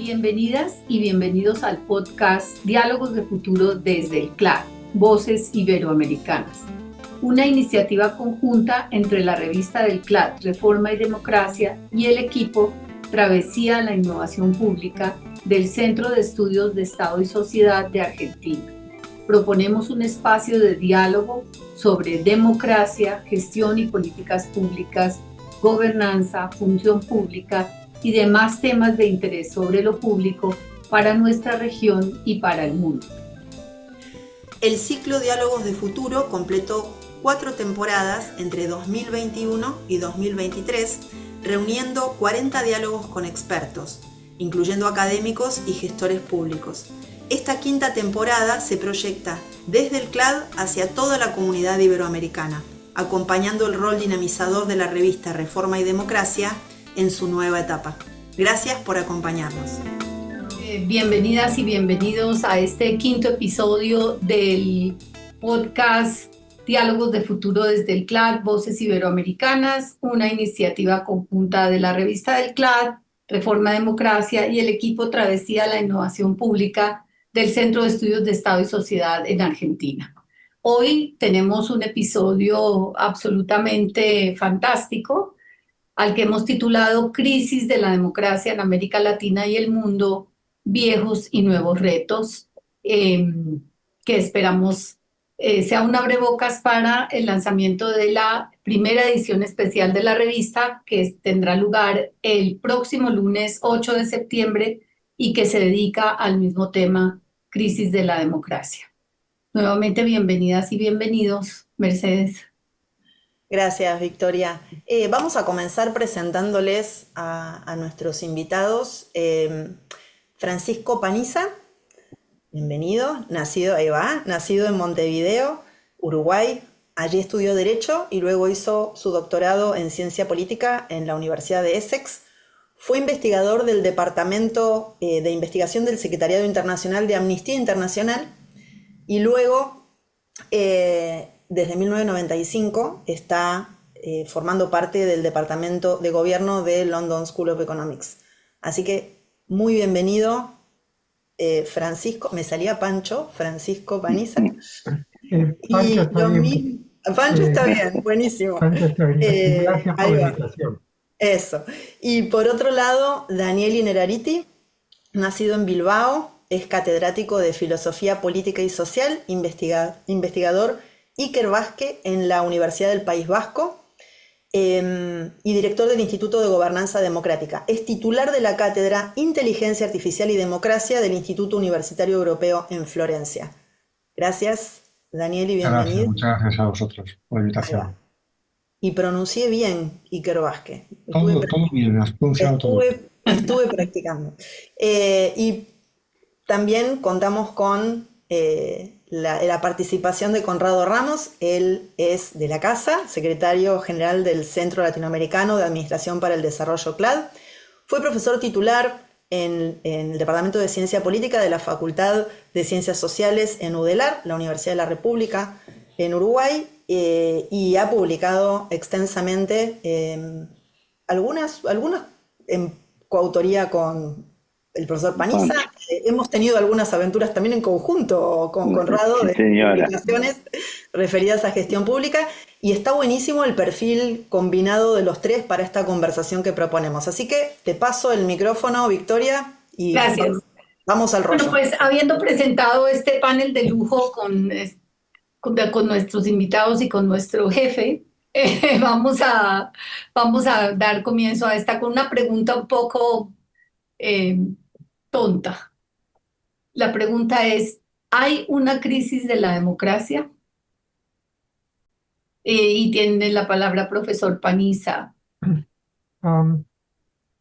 Bienvenidas y bienvenidos al podcast Diálogos de Futuro desde el CLAD, Voces Iberoamericanas, una iniciativa conjunta entre la revista del CLAD, Reforma y Democracia, y el equipo Travesía a la Innovación Pública del Centro de Estudios de Estado y Sociedad de Argentina. Proponemos un espacio de diálogo sobre democracia, gestión y políticas públicas, gobernanza, función pública y demás temas de interés sobre lo público para nuestra región y para el mundo. El ciclo Diálogos de Futuro completó 4 temporadas entre 2021 y 2023, reuniendo 40 diálogos con expertos, incluyendo académicos y gestores públicos. Esta 5ª temporada se proyecta desde el CLAD hacia toda la comunidad iberoamericana, acompañando el rol dinamizador de la revista Reforma y Democracia en su nueva etapa. Gracias por acompañarnos. Bienvenidas y bienvenidos a este 5º episodio del podcast Diálogos de Futuro desde el CLAD, Voces Iberoamericanas, una iniciativa conjunta de la revista del CLAD, Reforma Democracia, y el equipo Travesía a la Innovación Pública del Centro de Estudios de Estado y Sociedad en Argentina. Hoy tenemos un episodio absolutamente fantástico, al que hemos titulado Crisis de la Democracia en América Latina y el Mundo, viejos y nuevos retos, que esperamos sea un abrebocas para el lanzamiento de la primera edición especial de la revista, que tendrá lugar el próximo lunes 8 de septiembre y que se dedica al mismo tema, Crisis de la Democracia. Nuevamente, bienvenidas y bienvenidos, Mercedes. Gracias, Victoria. Vamos a comenzar presentándoles a nuestros invitados. Francisco Paniza, bienvenido, nacido en Montevideo, Uruguay. Allí estudió Derecho y luego hizo su doctorado en Ciencia Política en la Universidad de Essex. Fue investigador del Departamento de Investigación del Secretariado Internacional de Amnistía Internacional y luego, desde 1995, está formando parte del Departamento de Gobierno de London School of Economics. Así que muy bienvenido, Francisco. Me salía Pancho, Francisco Paniza. Pancho está bien. Pancho está bien, buenísimo. Pancho está bien. Gracias por la invitación. Eso. Y por otro lado, Daniel Innerarity, nacido en Bilbao, es catedrático de Filosofía Política y Social, investigador Ikerbasque en la Universidad del País Vasco y director del Instituto de Gobernanza Democrática. Es titular de la cátedra Inteligencia Artificial y Democracia del Instituto Universitario Europeo en Florencia. Gracias, Daniel, y bienvenido. Muchas gracias a vosotros por la invitación. Y pronuncié bien Ikerbasque. Todo bien, has pronunciado todo. Estuve practicando. Y también contamos con la participación de Conrado Ramos. Él es de la casa, secretario general del Centro Latinoamericano de Administración para el Desarrollo CLAD. Fue profesor titular en el Departamento de Ciencia Política de la Facultad de Ciencias Sociales en UDELAR, la Universidad de la República en Uruguay, y ha publicado extensamente algunas en coautoría con el profesor Paniza. Hemos tenido algunas aventuras también en conjunto con Conrado de publicaciones referidas a gestión pública, y está buenísimo el perfil combinado de los tres para esta conversación que proponemos. Así que te paso el micrófono, Victoria, y gracias. Vamos al rollo. Bueno, pues habiendo presentado este panel de lujo con nuestros invitados y con nuestro jefe, vamos a dar comienzo a esta con una pregunta un poco tonta. La pregunta es, ¿hay una crisis de la democracia? Y tiene la palabra profesor Paniza.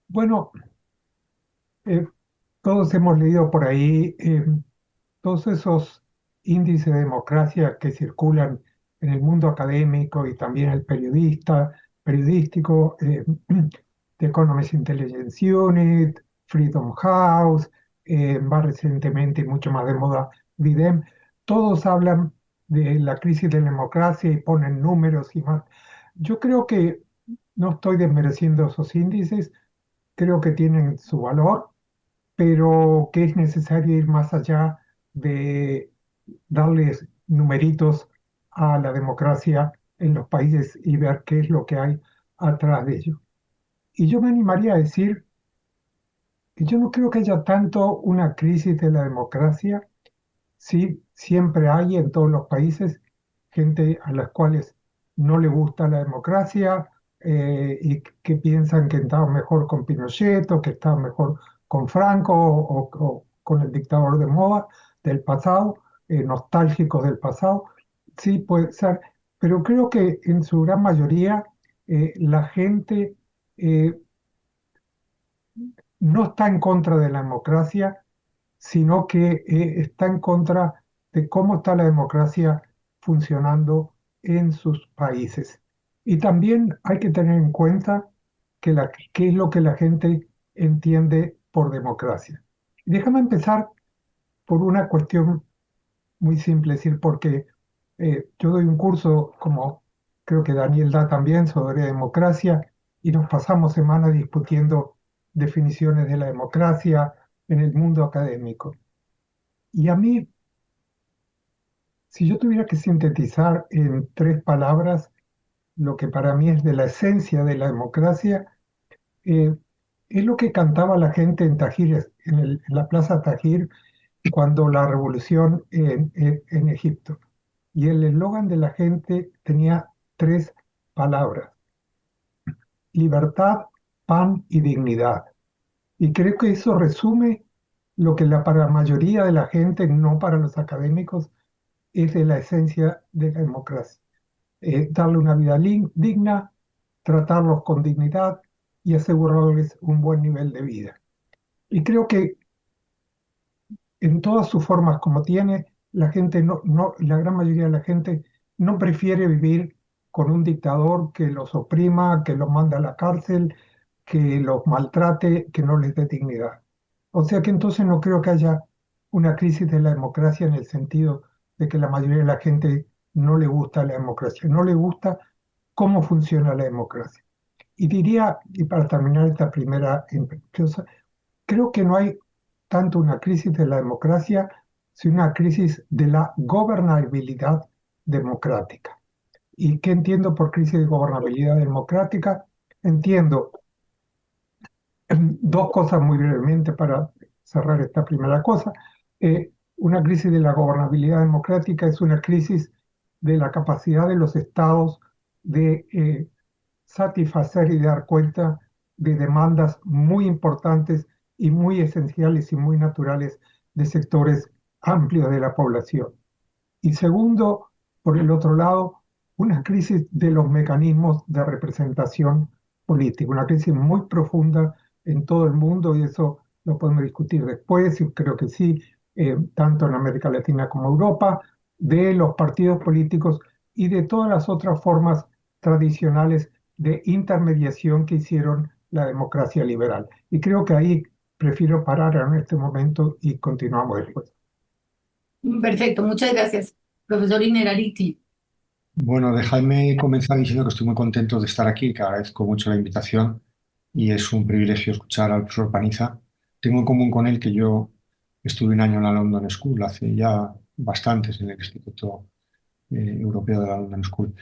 Bueno, todos hemos leído por ahí todos esos índices de democracia que circulan en el mundo académico y también el periodístico, The Economist Intelligence Unit, Freedom House, más recientemente y mucho más de moda, VIDEM. Todos hablan de la crisis de la democracia y ponen números y más. Yo creo que no estoy desmereciendo esos índices, creo que tienen su valor, pero que es necesario ir más allá de darles numeritos a la democracia en los países y ver qué es lo que hay atrás de ello. Y yo me animaría a decir que yo no creo que haya tanto una crisis de la democracia. Sí, siempre hay en todos los países gente a las cuales no le gusta la democracia, y que piensan que estaban mejor con Pinochet o que estaban mejor con Franco o con el dictador de moda del pasado, nostálgicos del pasado. Sí, puede ser, pero creo que en su gran mayoría la gente eh, no está en contra de la democracia, sino que está en contra de cómo está la democracia funcionando en sus países. Y también hay que tener en cuenta qué es lo que la gente entiende por democracia. Déjame empezar por una cuestión muy simple, es decir, porque yo doy un curso, como creo que Daniel da también, sobre democracia, y nos pasamos semanas discutiendo definiciones de la democracia en el mundo académico. Y a mí, si yo tuviera que sintetizar en 3 palabras lo que para mí es de la esencia de la democracia, eh, es lo que cantaba la gente en Tahrir, en la Plaza Tahrir, cuando la revolución en Egipto. Y el eslogan de la gente tenía 3 palabras: libertad, pan y dignidad. Y creo que eso resume lo que para la mayoría de la gente, no para los académicos, es de la esencia de la democracia. Darle una vida digna, tratarlos con dignidad y asegurarles un buen nivel de vida. Y creo que en todas sus formas como tiene, la gente la gran mayoría de la gente no prefiere vivir con un dictador que los oprima, que los manda a la cárcel, que los maltrate, que no les dé dignidad. O sea que entonces no creo que haya una crisis de la democracia en el sentido de que la mayoría de la gente no le gusta la democracia, no le gusta cómo funciona la democracia. Y diría, y para terminar esta primera cosa, creo que no hay tanto una crisis de la democracia, sino una crisis de la gobernabilidad democrática. ¿Y qué entiendo por crisis de gobernabilidad democrática? Entiendo 2 cosas muy brevemente para cerrar esta primera cosa. Una crisis de la gobernabilidad democrática es una crisis de la capacidad de los estados de satisfacer y dar cuenta de demandas muy importantes y muy esenciales y muy naturales de sectores amplios de la población. Y segundo, por el otro lado, una crisis de los mecanismos de representación política, una crisis muy profunda en todo el mundo, y eso lo podemos discutir después, y creo que sí, tanto en América Latina como Europa, de los partidos políticos y de todas las otras formas tradicionales de intermediación que hicieron la democracia liberal. Y creo que ahí prefiero parar en este momento y continuamos después. Perfecto, muchas gracias, profesor Inerariti. Bueno, dejadme comenzar diciendo que estoy muy contento de estar aquí, que agradezco mucho la invitación y es un privilegio escuchar al profesor Paniza. Tengo en común con él que yo estuve un año en la London School, hace ya bastantes, en el Instituto Europeo de la London School.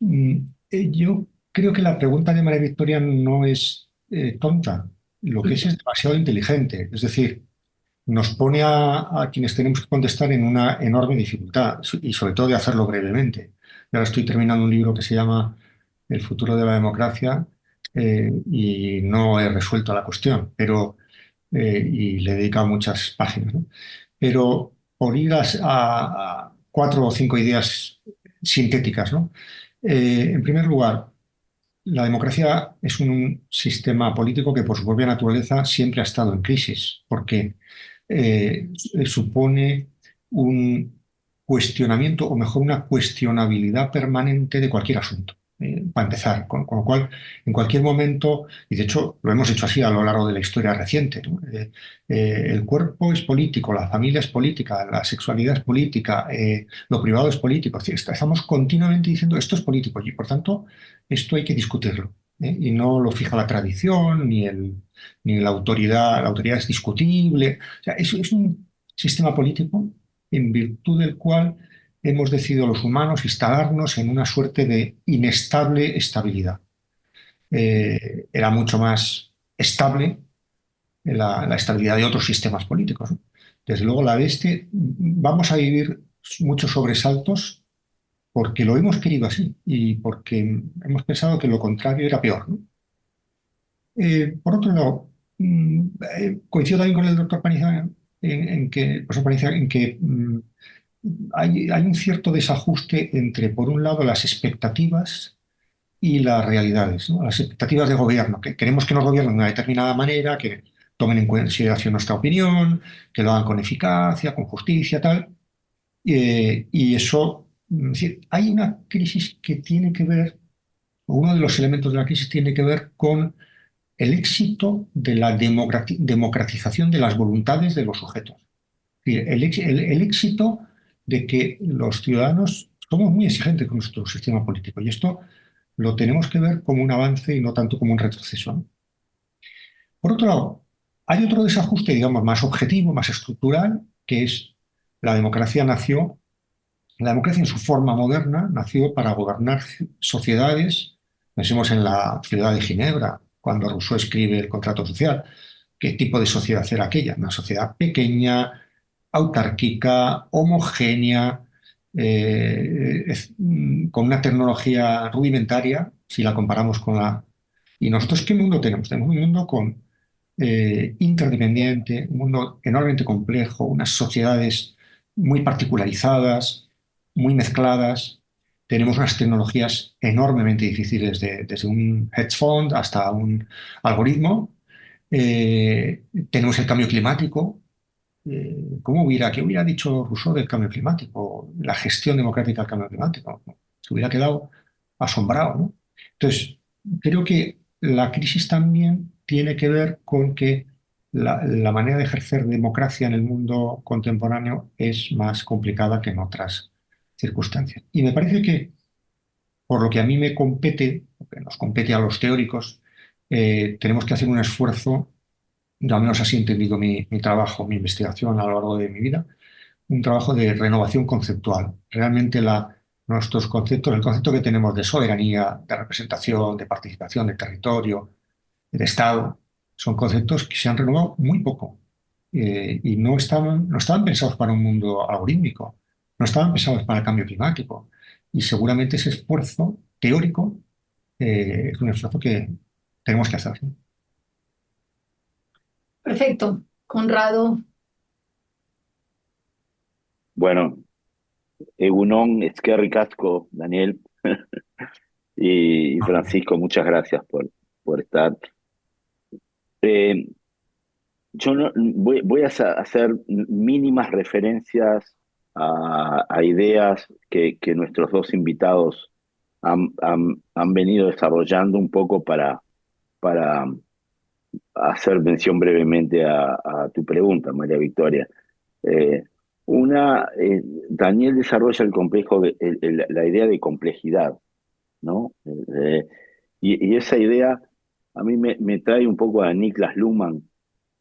Yo creo que la pregunta de María Victoria no es tonta, lo que es demasiado inteligente. Es decir, nos pone a quienes tenemos que contestar en una enorme dificultad y sobre todo de hacerlo brevemente. Yo ahora estoy terminando un libro que se llama El futuro de la democracia y no he resuelto la cuestión, pero y le he dedicado muchas páginas, ¿no? Pero por ir a 4 o 5 ideas sintéticas, ¿no? En primer lugar, la democracia es un sistema político que por su propia naturaleza siempre ha estado en crisis, porque supone un cuestionamiento, o mejor, una cuestionabilidad permanente de cualquier asunto. Para empezar, con lo cual, en cualquier momento, y de hecho lo hemos hecho así a lo largo de la historia reciente, ¿no? El cuerpo es político, la familia es política, la sexualidad es política, lo privado es político. Es decir, estamos continuamente diciendo esto es político y por tanto esto hay que discutirlo. Y no lo fija la tradición, ni la autoridad es discutible. O sea, es un sistema político en virtud del cual hemos decidido los humanos instalarnos en una suerte de inestable estabilidad. Era mucho más estable la estabilidad de otros sistemas políticos, ¿no? Desde luego, la de este, vamos a vivir muchos sobresaltos porque lo hemos querido así y porque hemos pensado que lo contrario era peor, ¿no? Por otro lado, coincido también con el doctor Paniza profesor Paniza, en que hay un cierto desajuste entre, por un lado, las expectativas y las realidades, ¿no? Las expectativas de gobierno, que queremos que nos gobiernen de una determinada manera, que tomen en consideración nuestra opinión, que lo hagan con eficacia, con justicia, tal. Y eso, es decir, hay una crisis que tiene que ver, uno de los elementos de la crisis tiene que ver con el éxito de la democratización de las voluntades de los sujetos. Es decir, el éxito de que los ciudadanos somos muy exigentes con nuestro sistema político y esto lo tenemos que ver como un avance y no tanto como un retroceso, ¿no? Por otro lado, hay otro desajuste, digamos, más objetivo, más estructural, que es la democracia nació, la democracia en su forma moderna nació para gobernar sociedades. Pensemos en la ciudad de Ginebra, cuando Rousseau escribe el contrato social. ¿Qué tipo de sociedad era aquella? Una sociedad pequeña, autárquica, homogénea, con una tecnología rudimentaria, si la comparamos con la... ¿Y nosotros qué mundo tenemos? Tenemos un mundo interdependiente, un mundo enormemente complejo, unas sociedades muy particularizadas, muy mezcladas. Tenemos unas tecnologías enormemente difíciles, desde un hedge fund hasta un algoritmo. Tenemos el cambio climático. ¿Qué hubiera dicho Rousseau del cambio climático? La gestión democrática del cambio climático. Se hubiera quedado asombrado, ¿no? Entonces, creo que la crisis también tiene que ver con que la manera de ejercer democracia en el mundo contemporáneo es más complicada que en otras circunstancias. Y me parece que, por lo que a mí me compete, lo que nos compete a los teóricos, tenemos que hacer un esfuerzo, yo al menos así he entendido mi trabajo, mi investigación a lo largo de mi vida, un trabajo de renovación conceptual. Realmente nuestros conceptos, el concepto que tenemos de soberanía, de representación, de participación, de territorio, de Estado, son conceptos que se han renovado muy poco y no estaban pensados para un mundo algorítmico, no estaban pensados para el cambio climático. Y seguramente ese esfuerzo teórico es un esfuerzo que tenemos que hacer, ¿no? Perfecto. Conrado, Bueno, Egunon, Esquerri Casco, Daniel y Francisco, muchas gracias por estar. Eh, yo no, voy a hacer mínimas referencias a ideas que nuestros dos invitados han venido desarrollando un poco para hacer mención brevemente a tu pregunta, María Victoria. Eh, Daniel desarrolla el complejo, la idea de complejidad, ¿no? Y esa idea a mí me trae un poco a Niklas Luhmann,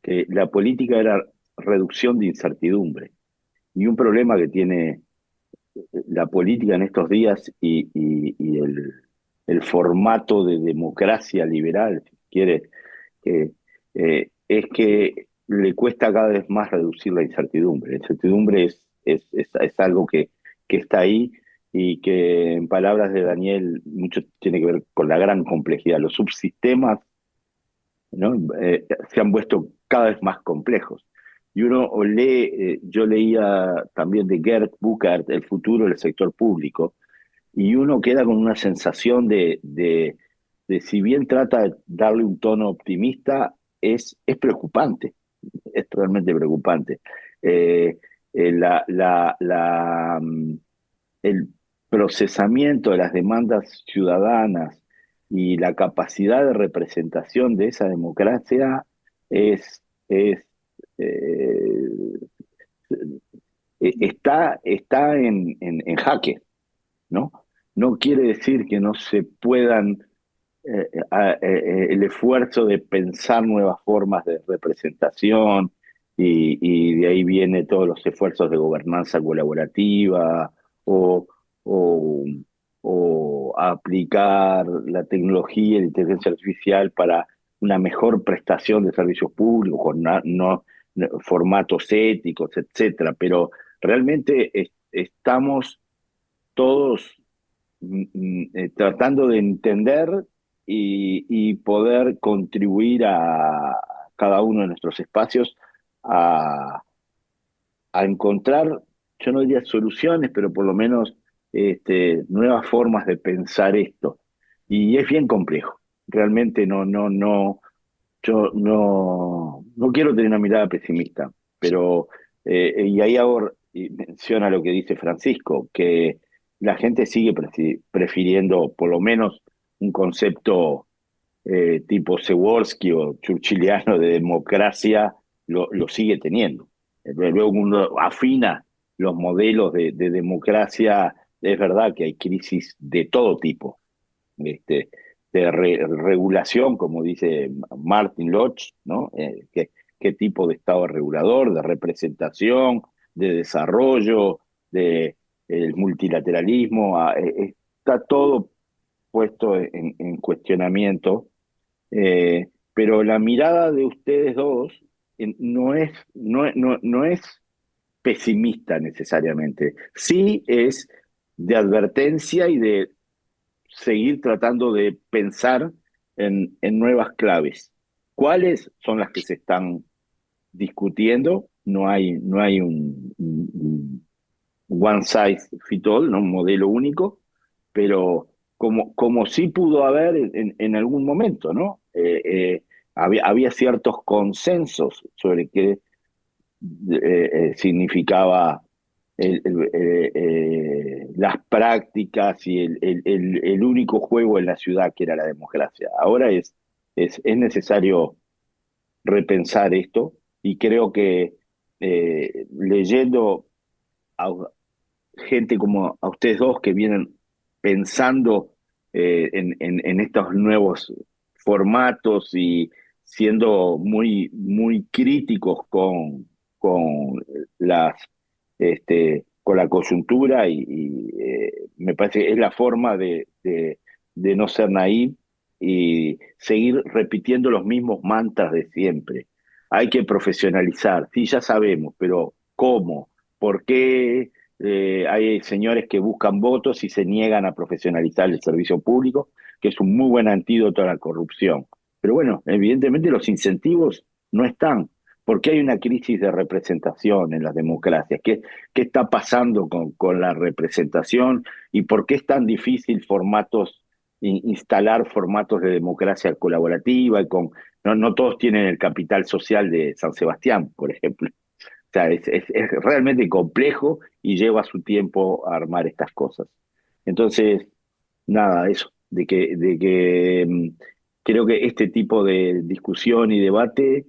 que la política era reducción de incertidumbre. Y un problema que tiene la política en estos días y el formato de democracia liberal, si quiere, es que le cuesta cada vez más reducir la incertidumbre. La incertidumbre es algo que está ahí y que, en palabras de Daniel, mucho tiene que ver con la gran complejidad. Los subsistemas, ¿no? Se han vuelto cada vez más complejos. Y uno lee, yo leía también de Gerd Buchert, El futuro del sector público, y uno queda con una sensación de si bien trata de darle un tono optimista, es preocupante, es realmente preocupante. Eh, eh, la, la, la, mm, el procesamiento de las demandas ciudadanas y la capacidad de representación de esa democracia es eh, está en jaque, ¿no? No quiere decir que no se puedan el esfuerzo de pensar nuevas formas de representación y de ahí viene todos los esfuerzos de gobernanza colaborativa o, o, o aplicar la tecnología y la inteligencia artificial para una mejor prestación de servicios públicos con formatos éticos, etcétera. Pero realmente estamos todos tratando de entender y poder contribuir a cada uno de nuestros espacios a, a encontrar, yo no diría soluciones, pero por lo menos nuevas formas de pensar esto. Y es bien complejo. Realmente yo no quiero tener una mirada pesimista, pero y ahí ahora menciona lo que dice Francisco, que la gente sigue prefiriendo por lo menos un concepto tipo o churchilliano de democracia, lo sigue teniendo. Luego uno afina los modelos de democracia, es verdad que hay crisis de todo tipo, este, de regulación, como dice Martin Lodge, ¿no? ¿Qué tipo de Estado regulador, de representación, de desarrollo, de el multilateralismo? Está todo puesto en cuestionamiento, pero la mirada de ustedes dos no es pesimista necesariamente, sí es de advertencia y de seguir tratando de pensar en nuevas claves. ¿Cuáles son las que se están discutiendo? No hay un one size fit all, ¿no? Un modelo único, pero como sí pudo haber en algún momento, ¿no? Había ciertos consensos sobre qué significaba las prácticas y el único juego en la ciudad que era la democracia. Ahora es necesario repensar esto y creo que leyendo a gente como a ustedes dos que vienen pensando en estos nuevos formatos y siendo muy críticos con las con la coyuntura me parece que es la forma de no ser naif y seguir repitiendo los mismos mantras de siempre. Hay que profesionalizar, sí, ya sabemos, pero ¿cómo? ¿Por qué hay señores que buscan votos y se niegan a profesionalizar el servicio público, que es un muy buen antídoto a la corrupción? Pero bueno, evidentemente los incentivos no están, porque hay una crisis de representación en las democracias. ¿Qué está pasando con la representación y por qué es tan difícil instalar formatos de democracia colaborativa no todos tienen el capital social de San Sebastián, por ejemplo. O sea, es realmente complejo y lleva su tiempo a armar estas cosas. Entonces, nada, eso, de que creo que este tipo de discusión y debate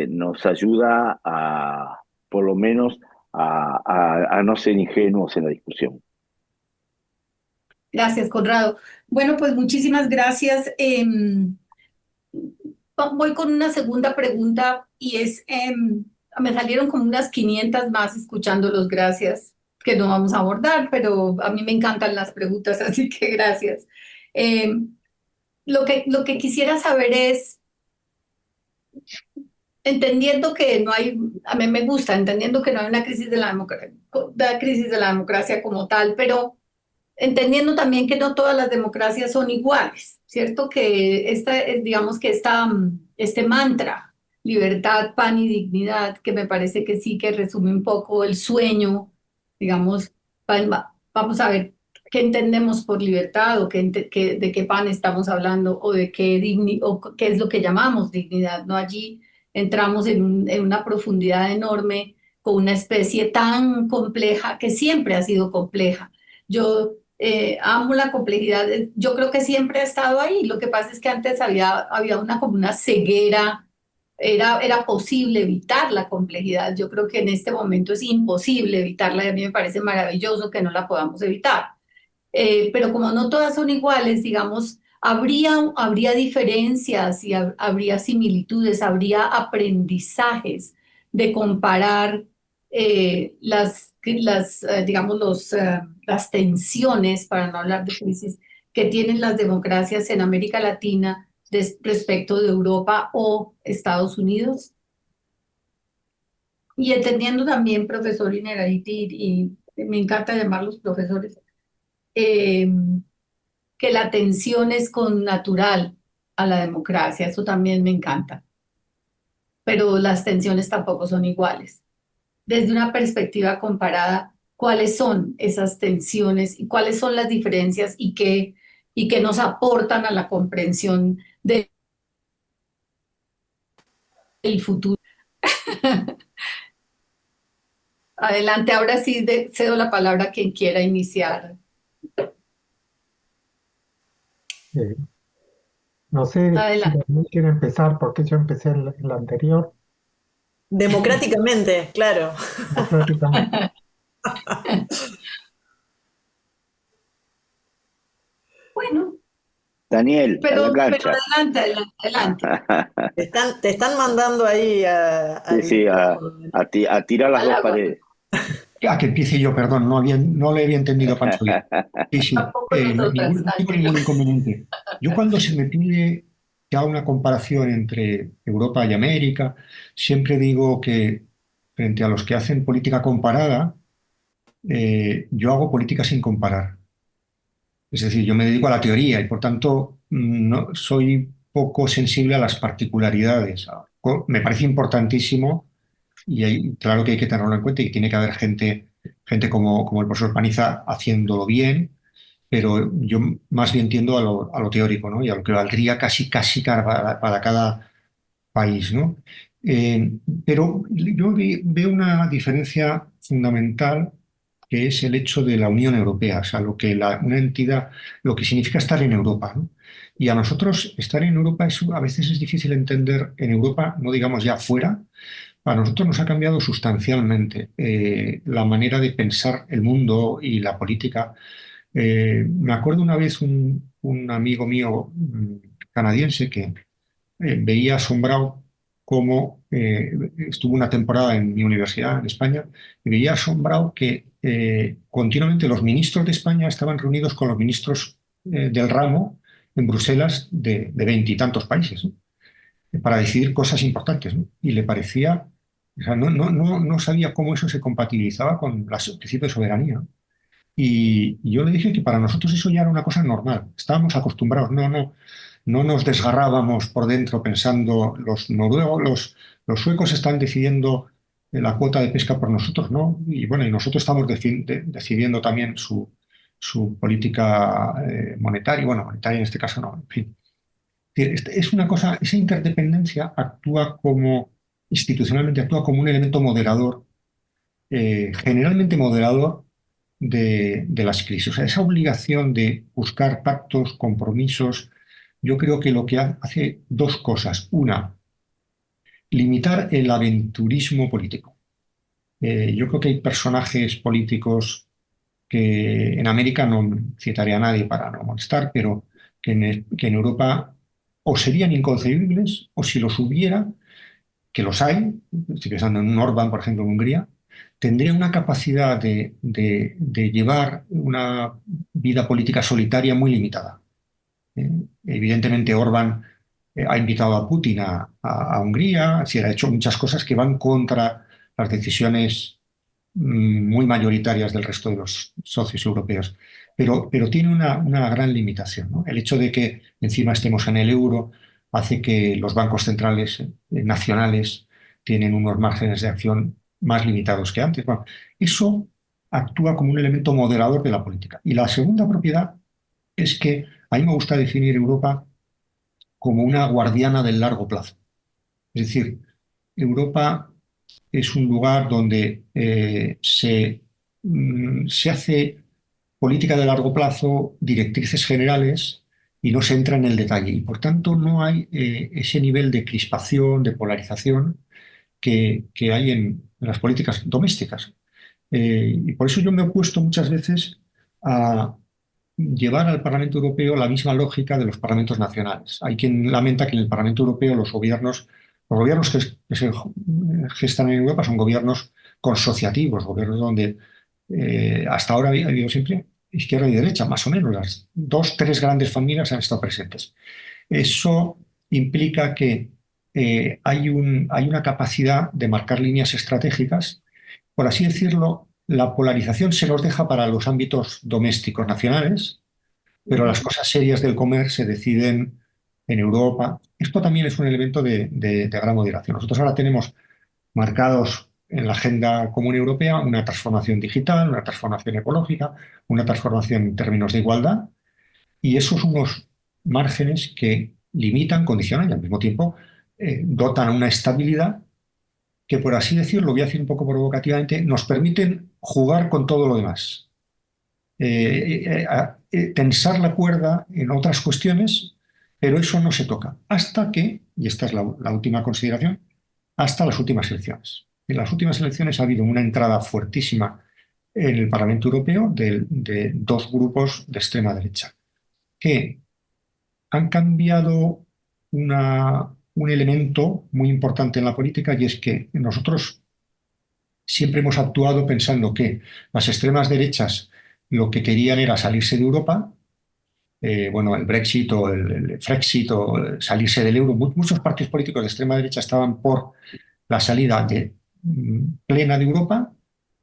nos ayuda por lo menos, a no ser ingenuos en la discusión. Gracias, Conrado. Bueno, pues muchísimas gracias. Voy con una segunda pregunta y me salieron como unas 500 más escuchándolos, gracias, que no vamos a abordar, pero a mí me encantan las preguntas, así que gracias. Lo que quisiera saber es, entendiendo que no hay, a mí me gusta, entendiendo que no hay una crisis de la democracia como tal, pero entendiendo también que no todas las democracias son iguales, ¿cierto? Que digamos que este mantra, libertad, pan y dignidad, que me parece que sí que resume un poco el sueño, digamos, vamos a ver qué entendemos por libertad o de qué pan estamos hablando o de o qué es lo que llamamos dignidad, ¿no? Allí entramos en una profundidad enorme con una especie tan compleja que siempre ha sido compleja. Yo amo la complejidad, yo creo que siempre ha estado ahí. Lo que pasa es que antes había como una ceguera, era posible evitar la complejidad. Yo creo que en este momento es imposible evitarla y a mí me parece maravilloso que no la podamos evitar. Pero como no todas son iguales, digamos, habría diferencias y habría similitudes, habría aprendizajes de comparar digamos, las tensiones, para no hablar de crisis, que tienen las democracias en América Latina respecto de Europa o Estados Unidos. Y entendiendo también, profesor Innerarity, y me encanta llamarlos profesores, eh, que la tensión es connatural a la democracia, eso también me encanta, pero las tensiones tampoco son iguales. Desde una perspectiva comparada, ¿cuáles son esas tensiones y cuáles son las diferencias y qué nos aportan a la comprensión del futuro? Adelante, ahora sí cedo la palabra a quien quiera iniciar. Eh, no sé si Adelante. Daniel quiere empezar, porque yo empecé en la anterior, Democráticamente, claro. democráticamente. Bueno, Daniel, a la pero cancha. adelante. Te están mandando ahí Sí, al sí, micrófono. a tirar las Al dos agua, paredes. Que empiece yo, perdón, no le había entendido a Pancho bien. Sí, sí, tampoco nosotras, no tengo ningún tranquilo. inconveniente. Yo cuando se me pide que haga una comparación entre Europa y América, siempre digo que frente a los que hacen política comparada, yo hago política sin comparar. Es decir, yo me dedico a la teoría y por tanto no, soy poco sensible a las particularidades. Me parece importantísimo y claro que hay que tenerlo en cuenta y tiene que haber gente como el profesor Paniza haciéndolo bien, pero yo más bien tiendo a lo teórico, ¿no? Y a lo que valdría casi para cada país, ¿no? Eh, pero yo veo una diferencia fundamental que es el hecho de la Unión Europea, o sea, una entidad, lo que significa estar en Europa, ¿no? Y a nosotros estar en Europa a veces es difícil entender en Europa, no digamos ya fuera, a nosotros nos ha cambiado sustancialmente la manera de pensar el mundo y la política. Me acuerdo una vez un amigo mío canadiense que veía asombrado cómo estuvo una temporada en mi universidad en España y veía asombrado que continuamente los ministros de España estaban reunidos con los ministros del ramo en Bruselas de veintitantos países, ¿no? Para decidir cosas importantes, ¿no? Y le parecía, o sea, no sabía cómo eso se compatibilizaba con el principio de soberanía, ¿no? Y yo le dije que para nosotros eso ya era una cosa normal, estábamos acostumbrados, no nos desgarrábamos por dentro pensando los noruegos, los suecos están decidiendo la cuota de pesca por nosotros, ¿no? Y bueno, y nosotros estamos decidiendo también su política monetaria, bueno, monetaria en este caso no, en fin. Es una cosa, esa interdependencia actúa como, institucionalmente actúa como un elemento moderador, generalmente moderador de las crisis. O sea, esa obligación de buscar pactos, compromisos, yo creo que lo que hace dos cosas. Una, limitar el aventurismo político. Yo creo que hay personajes políticos que en América no citaré a nadie para no molestar, pero que en Europa o serían inconcebibles o si los hubiera, que los hay, estoy pensando en un Orbán, por ejemplo, en Hungría, tendría una capacidad de llevar una vida política solitaria muy limitada. ¿Eh? Evidentemente, Orbán ha invitado a Putin a Hungría, es decir, ha hecho muchas cosas que van contra las decisiones muy mayoritarias del resto de los socios europeos. Pero tiene una gran limitación, ¿no? El hecho de que encima estemos en el euro hace que los bancos centrales nacionales tienen unos márgenes de acción más limitados que antes. Bueno, eso actúa como un elemento moderador de la política. Y la segunda propiedad es que a mí me gusta definir Europa como una guardiana del largo plazo. Es decir, Europa es un lugar donde se hace política de largo plazo, directrices generales y no se entra en el detalle. Y por tanto no hay ese nivel de crispación, de polarización que hay en las políticas domésticas. Y por eso yo me he opuesto muchas veces llevar al Parlamento Europeo la misma lógica de los parlamentos nacionales. Hay quien lamenta que en el Parlamento Europeo los gobiernos que se gestan en Europa son gobiernos consociativos, gobiernos donde hasta ahora ha habido siempre izquierda y derecha, más o menos. Las dos, tres grandes familias han estado presentes. Eso implica que hay una capacidad de marcar líneas estratégicas. Por así decirlo, la polarización se nos deja para los ámbitos domésticos nacionales, pero las cosas serias del comer se deciden en Europa. Esto también es un elemento de gran moderación. Nosotros ahora tenemos marcados en la agenda común europea una transformación digital, una transformación ecológica, una transformación en términos de igualdad, y esos son unos márgenes que limitan, condicionan y al mismo tiempo dotan una estabilidad que, por así decirlo, lo voy a decir un poco provocativamente, nos permiten jugar con todo lo demás. Tensar la cuerda en otras cuestiones, pero eso no se toca hasta que, y esta es la última consideración, hasta las últimas elecciones. En las últimas elecciones ha habido una entrada fuertísima en el Parlamento Europeo de dos grupos de extrema derecha que han cambiado un elemento muy importante en la política, y es que nosotros siempre hemos actuado pensando que las extremas derechas lo que querían era salirse de Europa, bueno, el Brexit o el Frexit o salirse del euro. Muchos partidos políticos de extrema derecha estaban por la salida plena de Europa,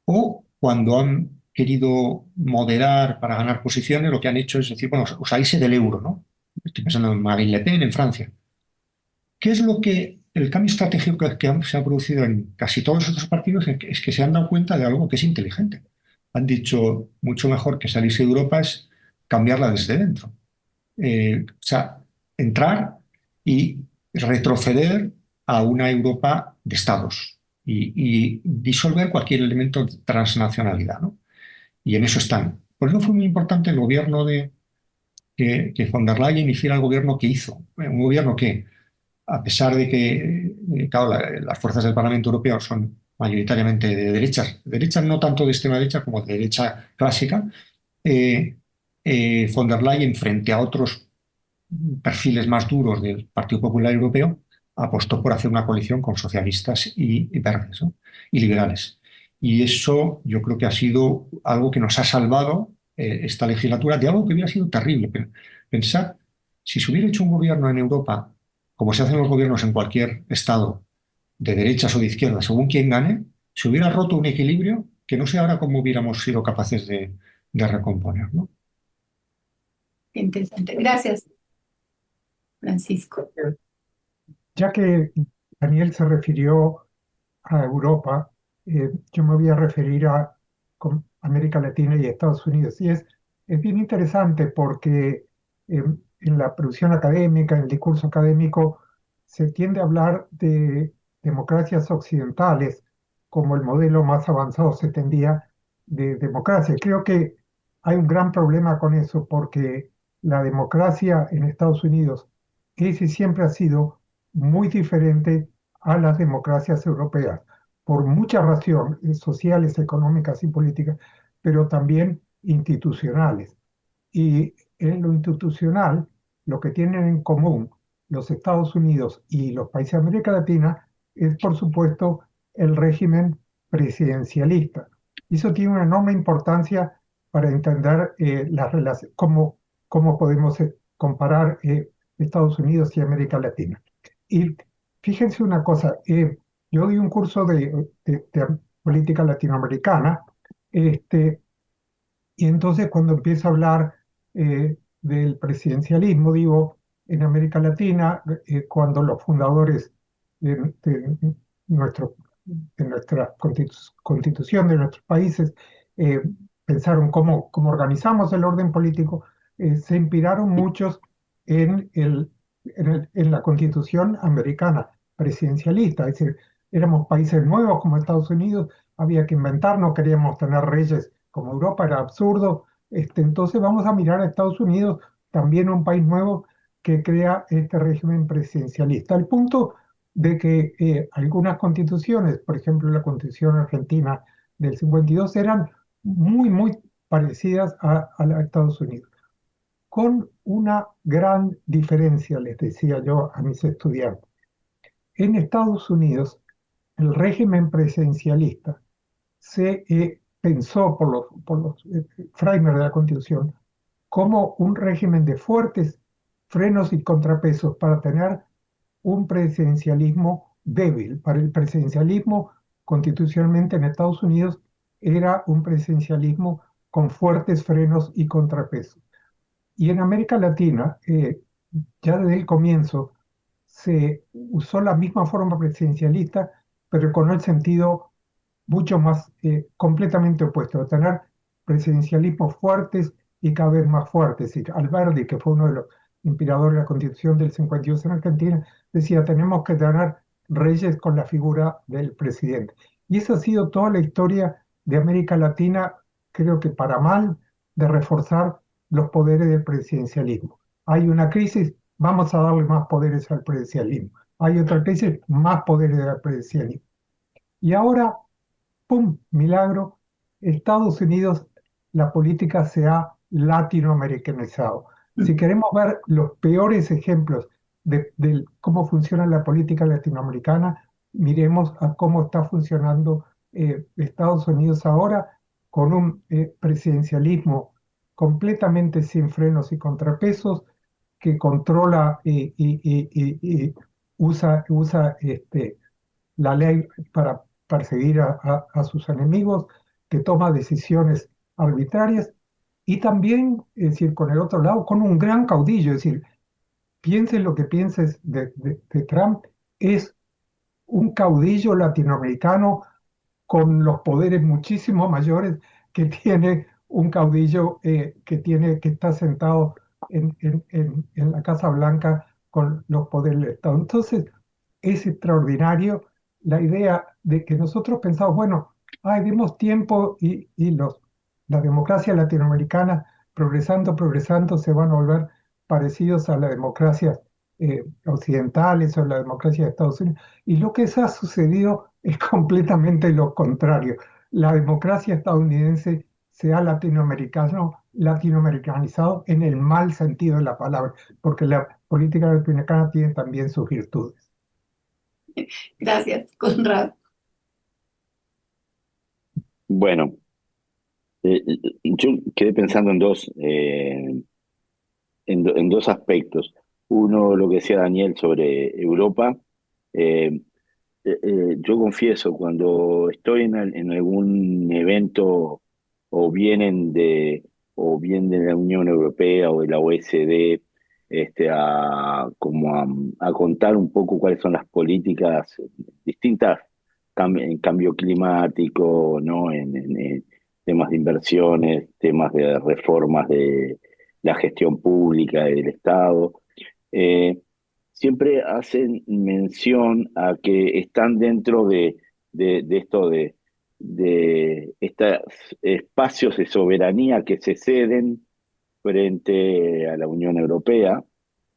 o cuando han querido moderar para ganar posiciones, lo que han hecho es decir, bueno, o salirse del euro, ¿no? Estoy pensando en Marine Le Pen en Francia. ¿Qué es lo que el cambio estratégico que se ha producido en casi todos estos partidos? Es que se han dado cuenta de algo que es inteligente. Han dicho, mucho mejor que salirse de Europa es cambiarla desde dentro. O sea, entrar y retroceder a una Europa de estados y disolver cualquier elemento de transnacionalidad, ¿no? Y en eso están. Por eso fue muy importante el gobierno que von der Leyen hiciera el gobierno que hizo. Un gobierno que, a pesar de que, claro, las fuerzas del Parlamento Europeo son mayoritariamente de derechas no tanto de extrema derecha como de derecha clásica, von der Leyen, frente a otros perfiles más duros del Partido Popular Europeo, apostó por hacer una coalición con socialistas y verdes, ¿no? Y liberales. Y eso yo creo que ha sido algo que nos ha salvado esta legislatura de algo que hubiera sido terrible. Pensar, si se hubiera hecho un gobierno en Europa, como se hacen los gobiernos en cualquier estado, de derechas o de izquierdas, según quien gane, se hubiera roto un equilibrio que no sé ahora cómo hubiéramos sido capaces de recomponer, ¿no? Interesante. Gracias, Francisco. Ya que Daniel se refirió a Europa, yo me voy a referir a América Latina y Estados Unidos. Y es bien interesante porque en la producción académica, en el discurso académico, se tiende a hablar de democracias occidentales como el modelo más avanzado se tendía de democracia. Creo que hay un gran problema con eso porque la democracia en Estados Unidos es y siempre ha sido muy diferente a las democracias europeas por muchas razones sociales, económicas y políticas, pero también institucionales. Y en lo institucional, lo que tienen en común los Estados Unidos y los países de América Latina es, por supuesto, el régimen presidencialista. Y eso tiene una enorme importancia para entender las relaciones, cómo podemos comparar Estados Unidos y América Latina. Y fíjense una cosa, yo di un curso de política latinoamericana, y entonces cuando empiezo a hablar del presidencialismo, digo, en América Latina, cuando los fundadores de nuestro, de nuestra constitución, de nuestros países, eh, pensaron cómo organizamos el orden político, se inspiraron muchos en, en la constitución americana presidencialista, es decir, éramos países nuevos como Estados Unidos, había que inventar, no queríamos tener reyes como Europa, era absurdo. Entonces vamos a mirar a Estados Unidos, también un país nuevo que crea este régimen presidencialista. Al punto de que algunas constituciones, por ejemplo la constitución argentina del 52, eran muy parecidas a la de Estados Unidos. con una gran diferencia, les decía yo a mis estudiantes. En Estados Unidos, el régimen presidencialista se pensó por los framers de la Constitución como un régimen de fuertes frenos y contrapesos para tener un presidencialismo débil. Para el presidencialismo constitucionalmente en Estados Unidos era un presidencialismo con fuertes frenos y contrapesos. Y en América Latina, ya desde el comienzo, se usó la misma forma presidencialista, pero con el sentido mucho más completamente opuesto, de tener presidencialismos fuertes y cada vez más fuertes. Y Alberti, que fue uno de los inspiradores de la Constitución del 52 en Argentina, decía, tenemos que tener reyes con la figura del presidente. Y esa ha sido toda la historia de América Latina, creo que para mal, de reforzar los poderes del presidencialismo. Hay una crisis, vamos a darle más poderes al presidencialismo. Hay otra crisis, más poderes al presidencialismo. Y ahora, ¡pum!, milagro, Estados Unidos, la política se ha latinoamericanizado. Si queremos ver los peores ejemplos de cómo funciona la política latinoamericana, miremos a cómo está funcionando Estados Unidos ahora con un presidencialismo completamente sin frenos y contrapesos, que controla y usa la ley para perseguir a sus enemigos, que toma decisiones arbitrarias, y también, es decir, con el otro lado, con un gran caudillo. Es decir, pienses lo que pienses de Trump, es un caudillo latinoamericano con los poderes muchísimo mayores que tiene un caudillo que está sentado en la Casa Blanca con los poderes del Estado. Entonces, es extraordinario la idea de que nosotros pensamos, bueno, demos tiempo la democracia latinoamericana progresando, se van a volver parecidos a las democracias occidentales o la democracia de Estados Unidos. Y lo que ha sucedido es completamente lo contrario. La democracia estadounidense se ha latinoamericanizado en el mal sentido de la palabra, porque la política latinoamericana tiene también sus virtudes. Gracias, Conrad. Bueno, yo quedé pensando en dos aspectos. Uno, lo que decía Daniel sobre Europa. Eh, yo confieso, cuando estoy en algún evento o vienen o bien de la Unión Europea o de la OECD, como a contar un poco cuáles son las políticas distintas en cambio climático, ¿no? En temas de inversiones, temas de reformas de la gestión pública del Estado. Eh, Siempre hacen mención a que están dentro de esto de estos espacios de soberanía que se ceden frente a la Unión Europea,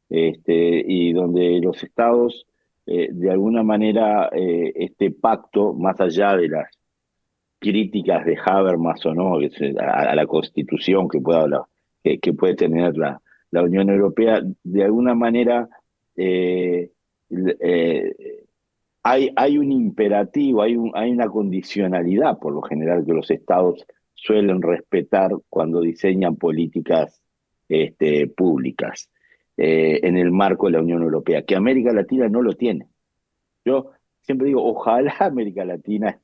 y donde los estados, de alguna manera, este pacto, más allá de las críticas de Habermas o no, a la Constitución que pueda hablar, que puede tener la Unión Europea, de alguna manera eh, eh, hay un imperativo, hay una condicionalidad por lo general que los estados suelen respetar cuando diseñan políticas públicas en el marco de la Unión Europea, que América Latina no lo tiene. Yo siempre digo, ojalá América Latina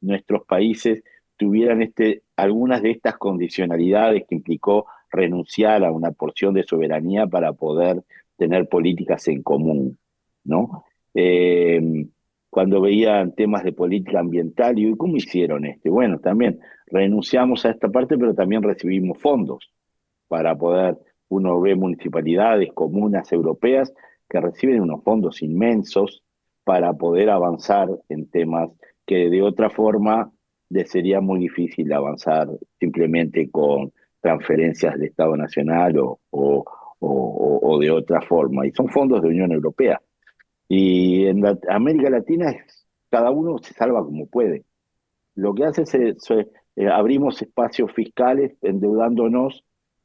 nuestros países tuvieran algunas de estas condicionalidades que implicó renunciar a una porción de soberanía para poder tener políticas en común, ¿no? Cuando veían temas de política ambiental, y ¿cómo hicieron Bueno, también renunciamos a esta parte, pero también recibimos fondos para poder, uno ve municipalidades, comunas europeas que reciben unos fondos inmensos para poder avanzar en temas que de otra forma les sería muy difícil avanzar simplemente con transferencias de Estado Nacional o de otra forma. Y son fondos de Unión Europea. Y en América Latina cada uno se salva como puede. Lo que hace abrimos espacios fiscales endeudándonos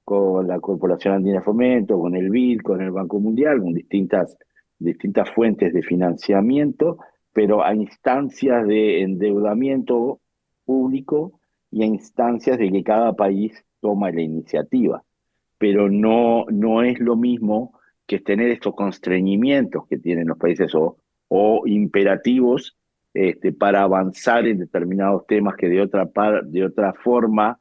con la Corporación Andina de Fomento, con el BID, con el Banco Mundial, con distintas fuentes de financiamiento, pero a instancias de endeudamiento público y a instancias de que cada país toma la iniciativa. Pero no es lo mismo que tener estos constreñimientos que tienen los países o imperativos para avanzar en determinados temas que de otra forma,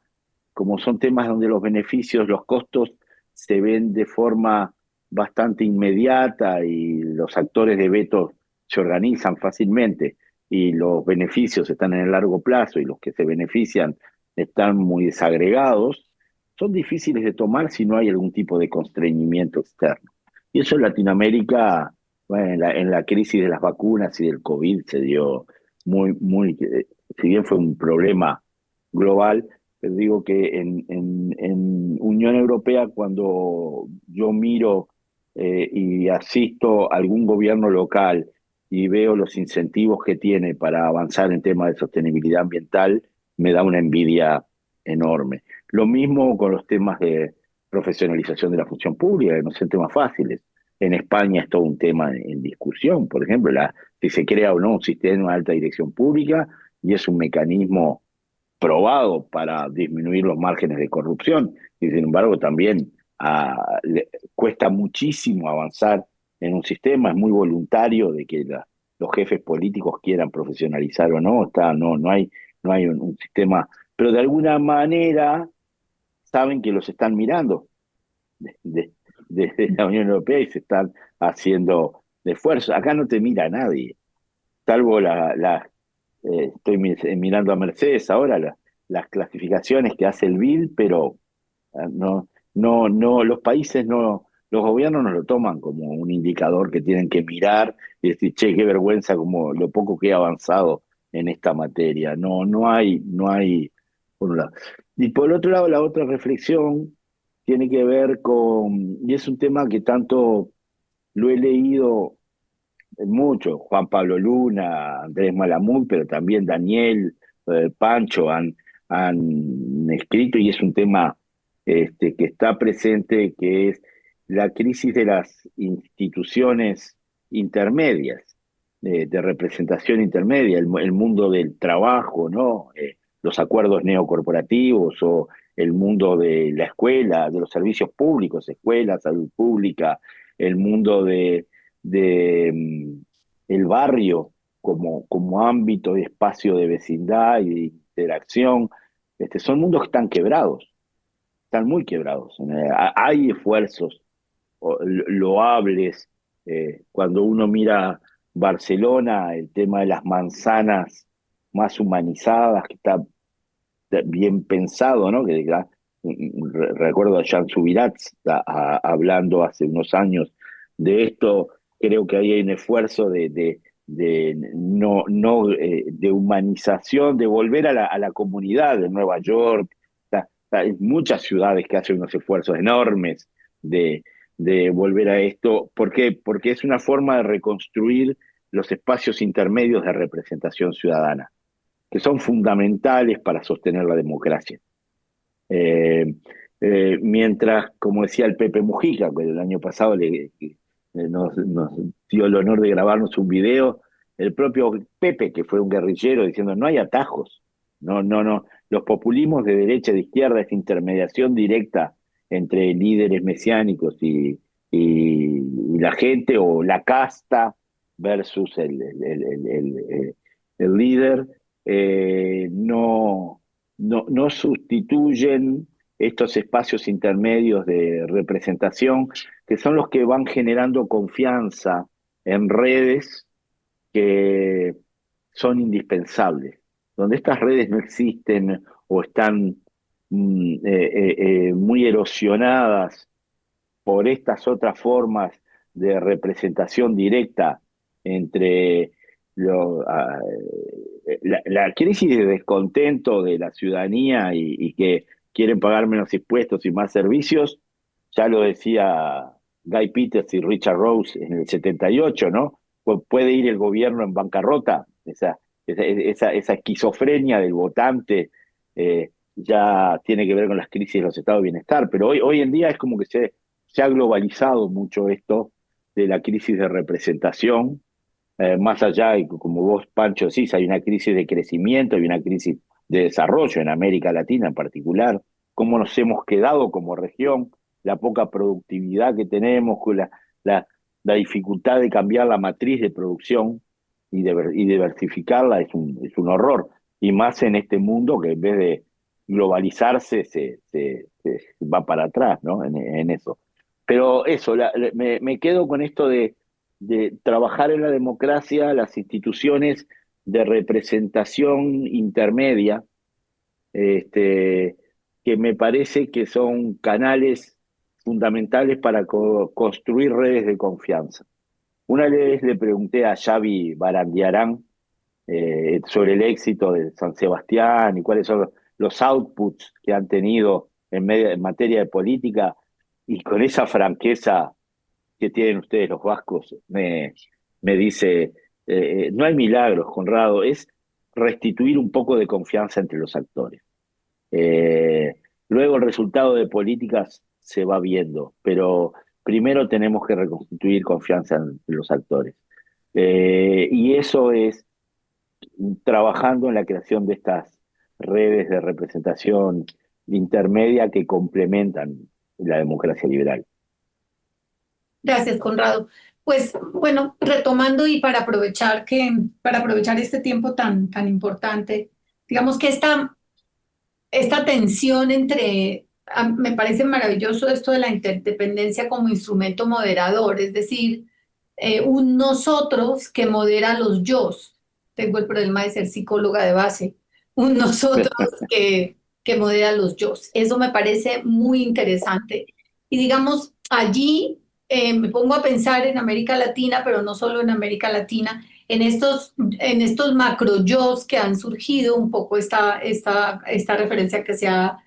como son temas donde los beneficios, los costos se ven de forma bastante inmediata y los actores de veto se organizan fácilmente y los beneficios están en el largo plazo y los que se benefician están muy desagregados, son difíciles de tomar si no hay algún tipo de constreñimiento externo. Y eso en Latinoamérica, bueno, en la crisis de las vacunas y del COVID se dio si bien fue un problema global, pero digo que en Unión Europea, cuando yo miro y asisto a algún gobierno local y veo los incentivos que tiene para avanzar en temas de sostenibilidad ambiental, me da una envidia enorme. Lo mismo con los temas de profesionalización de la función pública, que no son temas fáciles. En España es todo un tema en discusión, por ejemplo, si se crea o no un sistema de alta dirección pública, y es un mecanismo probado para disminuir los márgenes de corrupción, y sin embargo también cuesta muchísimo avanzar en un sistema, es muy voluntario de que los jefes políticos quieran profesionalizar o no, no hay un sistema, pero de alguna manera saben que los están mirando desde la Unión Europea y se están haciendo esfuerzos. Acá no te mira nadie, salvo estoy mirando a Mercedes ahora, las clasificaciones que hace el BID, pero no, los países no, los gobiernos no lo toman como un indicador que tienen que mirar y decir, che, qué vergüenza como lo poco que he avanzado en esta materia. No hay, por un lado. Y por otro lado, la otra reflexión tiene que ver y es un tema que tanto lo he leído mucho, Juan Pablo Luna, Andrés Malamud, pero también Daniel, Pancho han escrito, y es un tema que está presente, que es la crisis de las instituciones intermedias, de representación intermedia, el mundo del trabajo, ¿no? Los acuerdos neocorporativos o el mundo de la escuela, de los servicios públicos, escuela, salud pública, el mundo de el barrio como ámbito y espacio de vecindad y de interacción. Son mundos que están quebrados, están muy quebrados. Hay esfuerzos loables. Cuando uno mira Barcelona, el tema de las manzanas más humanizadas, que está bien pensado, ¿no? Recuerdo a Jean Subirats hablando hace unos años de esto. Creo que ahí hay un esfuerzo de humanización, de volver a la comunidad de Nueva York. Hay muchas ciudades que hacen unos esfuerzos enormes de volver a esto. ¿Por qué? Porque es una forma de reconstruir los espacios intermedios de representación ciudadana, que son fundamentales para sostener la democracia. Mientras, como decía el Pepe Mujica, que el año pasado nos dio el honor de grabarnos un video, el propio Pepe, que fue un guerrillero, diciendo no hay atajos, no, los populismos de derecha y de izquierda, esta intermediación directa entre líderes mesiánicos y la gente, o la casta versus el líder, no sustituyen estos espacios intermedios de representación, que son los que van generando confianza en redes que son indispensables. Donde estas redes no existen o están muy erosionadas por estas otras formas de representación directa entre la crisis de descontento de la ciudadanía y que quieren pagar menos impuestos y más servicios, ya lo decía Guy Peters y Richard Rose en el 78, ¿no? Puede ir el gobierno en bancarrota, esa esquizofrenia del votante, ya tiene que ver con las crisis de los estados de bienestar, pero hoy en día es como que se ha globalizado mucho esto de la crisis de representación, más allá, y como vos, Pancho, decís, hay una crisis de crecimiento, hay una crisis de desarrollo en América Latina en particular, cómo nos hemos quedado como región, la poca productividad que tenemos, la, la dificultad de cambiar la matriz de producción y diversificarla es un horror, y más en este mundo que en vez de globalizarse se va para atrás, ¿no? En eso. Pero eso, me quedo con esto de trabajar en la democracia, las instituciones de representación intermedia, este, que me parece que son canales fundamentales para construir redes de confianza. Una vez le pregunté a Xavi Barandiarán sobre el éxito de San Sebastián y cuáles son los outputs que han tenido en materia de política, y con esa franqueza que tienen ustedes los vascos, me dice, no hay milagros, Conrado, es restituir un poco de confianza entre los actores. Eh, Luego el resultado de políticas se va viendo, pero primero tenemos que reconstituir confianza en los actores. Y eso es trabajando en la creación de estas redes de representación intermedia que complementan la democracia liberal. Gracias, Conrado. Pues bueno, retomando y para aprovechar este tiempo tan importante, digamos que esta tensión me parece maravilloso esto de la interdependencia como instrumento moderador, es decir, un nosotros que modera los yos. Tengo el problema de ser psicóloga de base. Un nosotros que modera los yos. Eso me parece muy interesante. Y digamos, allí me pongo a pensar en América Latina, pero no solo en América Latina, en estos macro yos que han surgido, un poco esta referencia que hacía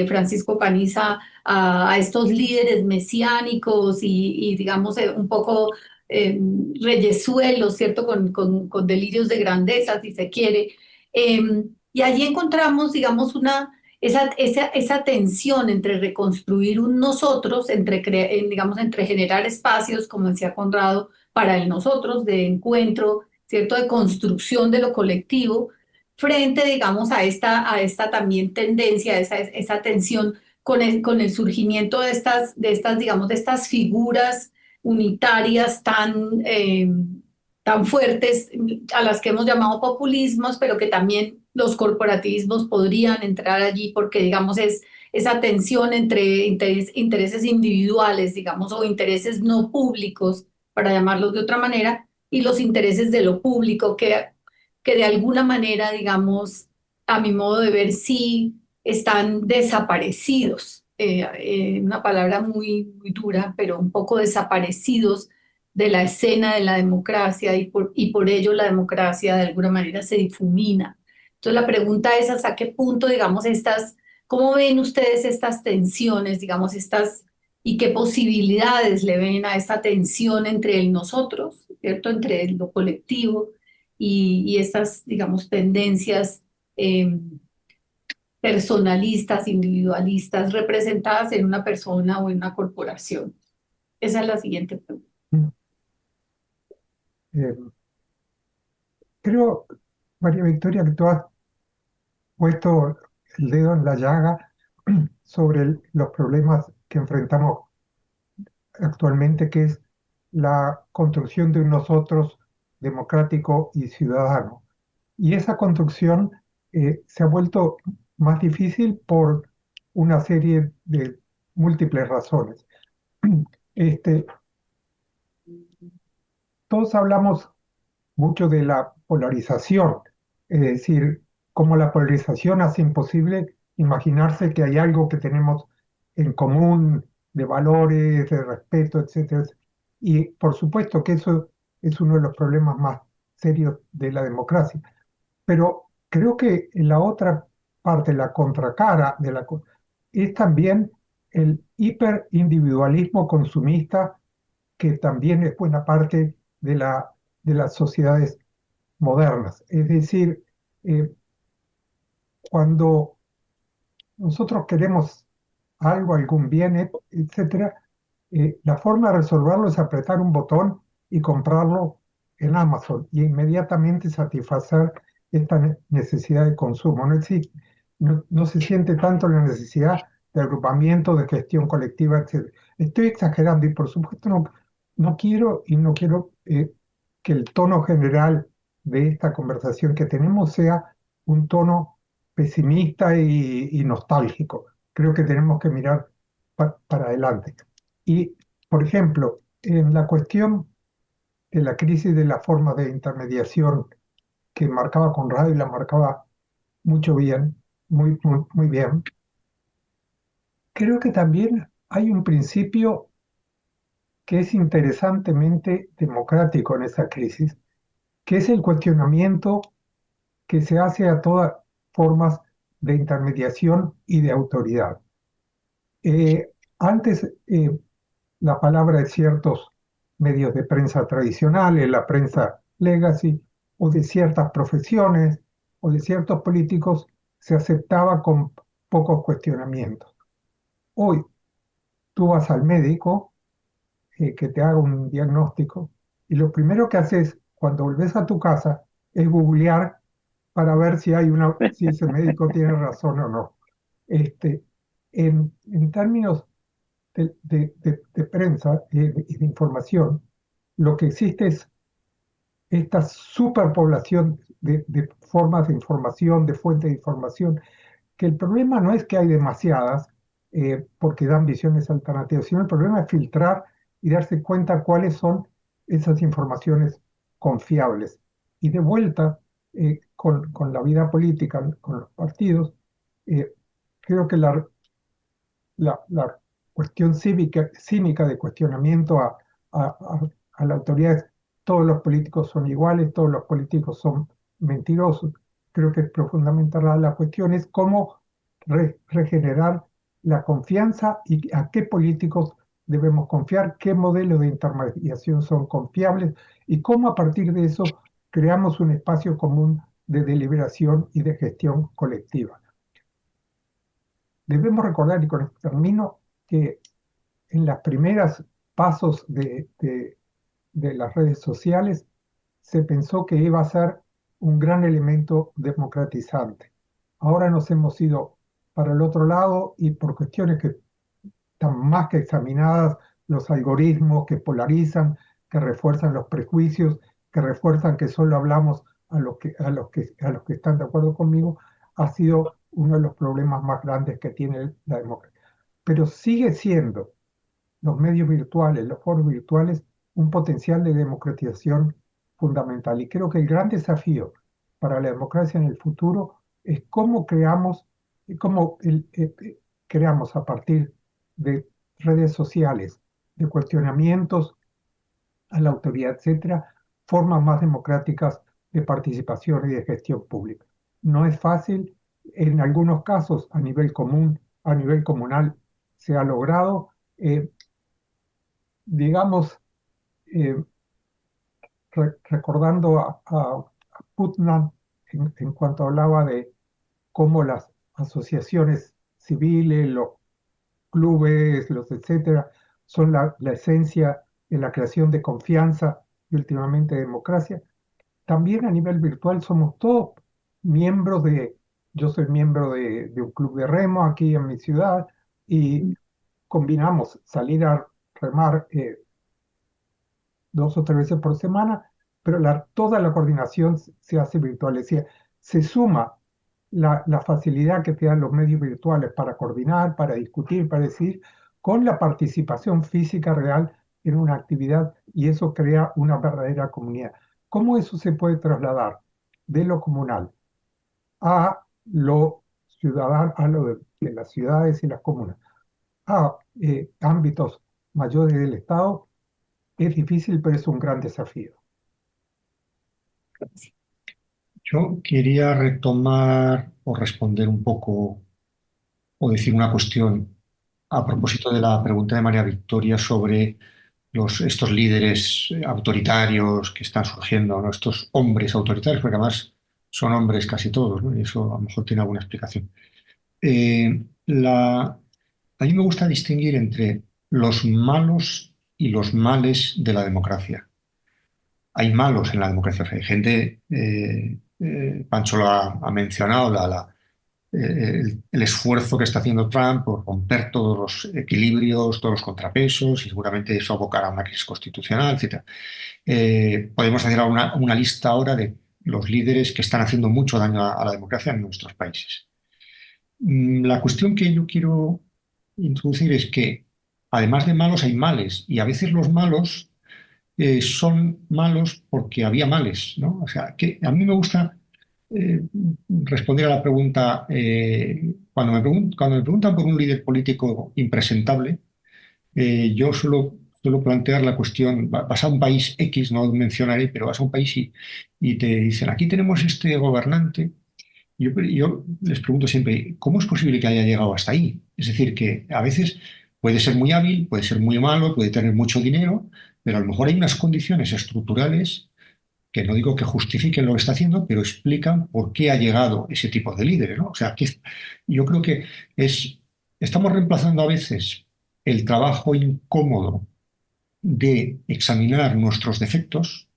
Francisco Paniza a estos líderes mesiánicos y digamos, un poco reyesuelos, ¿cierto? Con delirios de grandeza, si se quiere. Y allí encontramos, digamos, esa tensión entre reconstruir un nosotros, digamos, entre generar espacios, como decía Conrado, para el nosotros, de encuentro, ¿cierto? De construcción de lo colectivo, frente, digamos, a esta también tendencia, esa tensión con el surgimiento digamos, de estas figuras unitarias tan fuertes, a las que hemos llamado populismos, pero que también los corporativismos podrían entrar allí porque, digamos, es esa tensión entre intereses individuales, digamos, o intereses no públicos, para llamarlos de otra manera, y los intereses de lo público, que de alguna manera, digamos, a mi modo de ver, sí están desaparecidos. Una palabra muy dura, pero un poco desaparecidos de la escena de la democracia y por ello la democracia de alguna manera se difumina. Entonces la pregunta es hasta qué punto, digamos, ¿cómo ven ustedes estas tensiones, digamos, y qué posibilidades le ven a esta tensión entre el nosotros, ¿cierto? Entre lo colectivo y estas, digamos, tendencias eh, personalistas, individualistas, representadas en una persona o en una corporación? Esa es la siguiente pregunta. Eh, Creo, María Victoria, que tú has puesto el dedo en la llaga sobre los problemas que enfrentamos actualmente, que es la construcción de un nosotros democrático y ciudadano. Y esa construcción se ha vuelto más difícil por una serie de múltiples razones. Este, todos hablamos mucho de la polarización, es decir, cómo la polarización hace imposible imaginarse que hay algo que tenemos en común de valores, de respeto, etcétera. Y por supuesto que eso es uno de los problemas más serios de la democracia. Pero creo que en la otra parte, la contracara es también el hiperindividualismo consumista, que también es buena parte de las sociedades modernas. Es decir, cuando nosotros queremos algo, algún bien, etcétera, la forma de resolverlo es apretar un botón y comprarlo en Amazon y inmediatamente satisfacer esta necesidad de consumo. No se siente tanto la necesidad de agrupamiento, de gestión colectiva, etc. Estoy exagerando y por supuesto no quiero que el tono general de esta conversación que tenemos sea un tono pesimista y nostálgico. Creo que tenemos que mirar para adelante. Y, por ejemplo, en la cuestión de la crisis de las formas de intermediación que marcaba Conrado y la marcaba muy bien, creo que también hay un principio que es interesantemente democrático en esa crisis, que es el cuestionamiento que se hace a todas formas de intermediación y de autoridad. Antes, la palabra de ciertos medios de prensa tradicionales, la prensa legacy, o de ciertas profesiones, o de ciertos políticos, se aceptaba con pocos cuestionamientos. Hoy, tú vas al médico que te haga un diagnóstico, y lo primero que haces cuando volvés a tu casa es googlear para ver si ese médico tiene razón o no. Este, en términos de prensa y de información, lo que existe es esta superpoblación de formas de información, de fuentes de información, que el problema no es que hay demasiadas, porque dan visiones alternativas, sino el problema es filtrar y darse cuenta cuáles son esas informaciones confiables. Y de vuelta, con la vida política, con los partidos, eh, creo que la cuestión cínica de cuestionamiento a la autoridad es: todos los políticos son iguales, todos los políticos son mentirosos. Creo que es profundamente rara. La cuestión es cómo regenerar la confianza y a qué políticos debemos confiar, qué modelos de intermediación son confiables y cómo a partir de eso creamos un espacio común de deliberación y de gestión colectiva. Debemos recordar, y con esto termino, que en las primeras pasos de las redes sociales se pensó que iba a ser un gran elemento democratizante. Ahora nos hemos ido para el otro lado y por cuestiones que están más que examinadas, los algoritmos que polarizan, que refuerzan los prejuicios, que refuerzan que solo hablamos a los que están de acuerdo conmigo, ha sido uno de los problemas más grandes que tiene la democracia. Pero sigue siendo los medios virtuales, los foros virtuales, un potencial de democratización fundamental. Y creo que el gran desafío para la democracia en el futuro es creamos a partir de redes sociales, de cuestionamientos a la autoridad, etcétera, formas más democráticas de participación y de gestión pública. No es fácil, en algunos casos a nivel comunal se ha logrado, digamos, eh, recordando a Putnam en cuanto hablaba de cómo las asociaciones civiles, los clubes, los etcétera, son la esencia de la creación de confianza y últimamente democracia. También a nivel virtual somos todos miembros yo soy miembro de un club de remo aquí en mi ciudad y combinamos salir a remar 2 o 3 veces por semana, pero toda la coordinación se hace virtual. Es decir, se suma la facilidad que te dan los medios virtuales para coordinar, para discutir, para decir, con la participación física real en una actividad y eso crea una verdadera comunidad. ¿Cómo eso se puede trasladar de lo comunal a lo ciudadano, a lo de las ciudades y las comunas, a ámbitos mayores del Estado? Es difícil, pero es un gran desafío. Yo quería retomar o responder un poco o decir una cuestión a propósito de la pregunta de María Victoria sobre estos líderes autoritarios que están surgiendo, ¿no? Estos hombres autoritarios, porque además son hombres casi todos, ¿no? Y eso a lo mejor tiene alguna explicación. A mí me gusta distinguir entre los malos y los males de la democracia. Hay malos en la democracia, hay gente, Pancho lo ha mencionado, el esfuerzo que está haciendo Trump por romper todos los equilibrios, todos los contrapesos, y seguramente eso abocará a una crisis constitucional, etc. Podemos hacer una lista ahora de los líderes que están haciendo mucho daño a la democracia en nuestros países. La cuestión que yo quiero introducir es que, además de malos, hay males, y a veces los malos son malos porque había males, ¿no? O sea, que a mí me gusta eh, responder a la pregunta, cuando me preguntan por un líder político impresentable, yo suelo plantear la cuestión, vas a un país X, no mencionaré, pero vas a un país y te dicen, aquí tenemos este gobernante. Yo les pregunto siempre, ¿cómo es posible que haya llegado hasta ahí? Es decir, que a veces puede ser muy hábil, puede ser muy malo, puede tener mucho dinero, pero a lo mejor hay unas condiciones estructurales que no digo que justifiquen lo que está haciendo, pero explican por qué ha llegado ese tipo de líderes, ¿no? O sea, que yo creo que estamos reemplazando a veces el trabajo incómodo de examinar nuestros defectos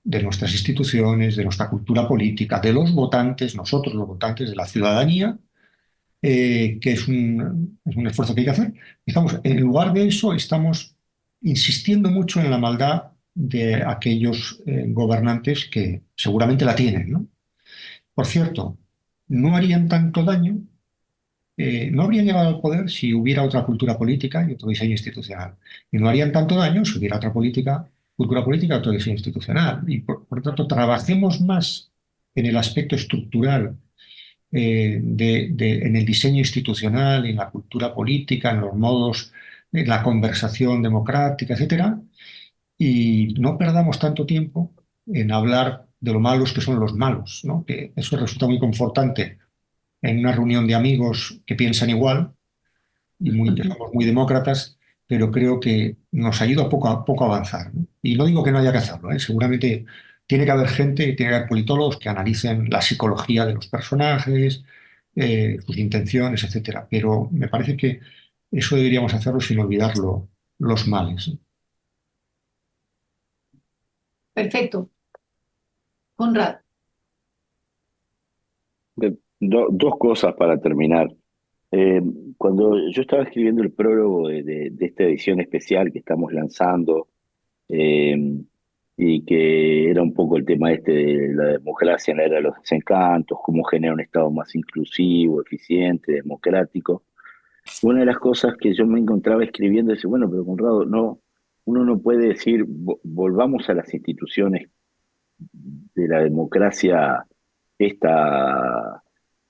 de nuestras instituciones, de nuestra cultura política, de los votantes, nosotros los votantes, de la ciudadanía, que es un esfuerzo que hay que hacer. En lugar de eso, estamos insistiendo mucho en la maldad de aquellos gobernantes que seguramente la tienen, ¿no? Por cierto, no harían tanto daño, no habrían llegado al poder si hubiera otra cultura política y otro diseño institucional. Y no harían tanto daño si hubiera otra cultura política y otro diseño institucional. Y por lo tanto, trabajemos más en el aspecto estructural, en el diseño institucional, en la cultura política, en los modos, en la conversación democrática, etcétera, y no perdamos tanto tiempo en hablar de lo malos que son los malos, ¿no? Que eso resulta muy confortante en una reunión de amigos que piensan igual y que somos muy demócratas, pero creo que nos ayuda a poco a avanzar, ¿no? Y no digo que no haya que hacerlo, ¿eh? Seguramente tiene que haber gente, tiene que haber politólogos que analicen la psicología de los personajes, sus intenciones, etcétera. Pero me parece que eso deberíamos hacerlo sin olvidar los males, ¿no? Perfecto. Conrad. Dos cosas para terminar. Eh, Cuando yo estaba escribiendo el prólogo de esta edición especial que estamos lanzando, eh, y que era un poco el tema este de la democracia en la era de los desencantos, cómo generar un Estado más inclusivo, eficiente, democrático. Una de las cosas que yo me encontraba escribiendo es, bueno, pero Conrado, no, uno no puede decir, volvamos a las instituciones de la democracia esta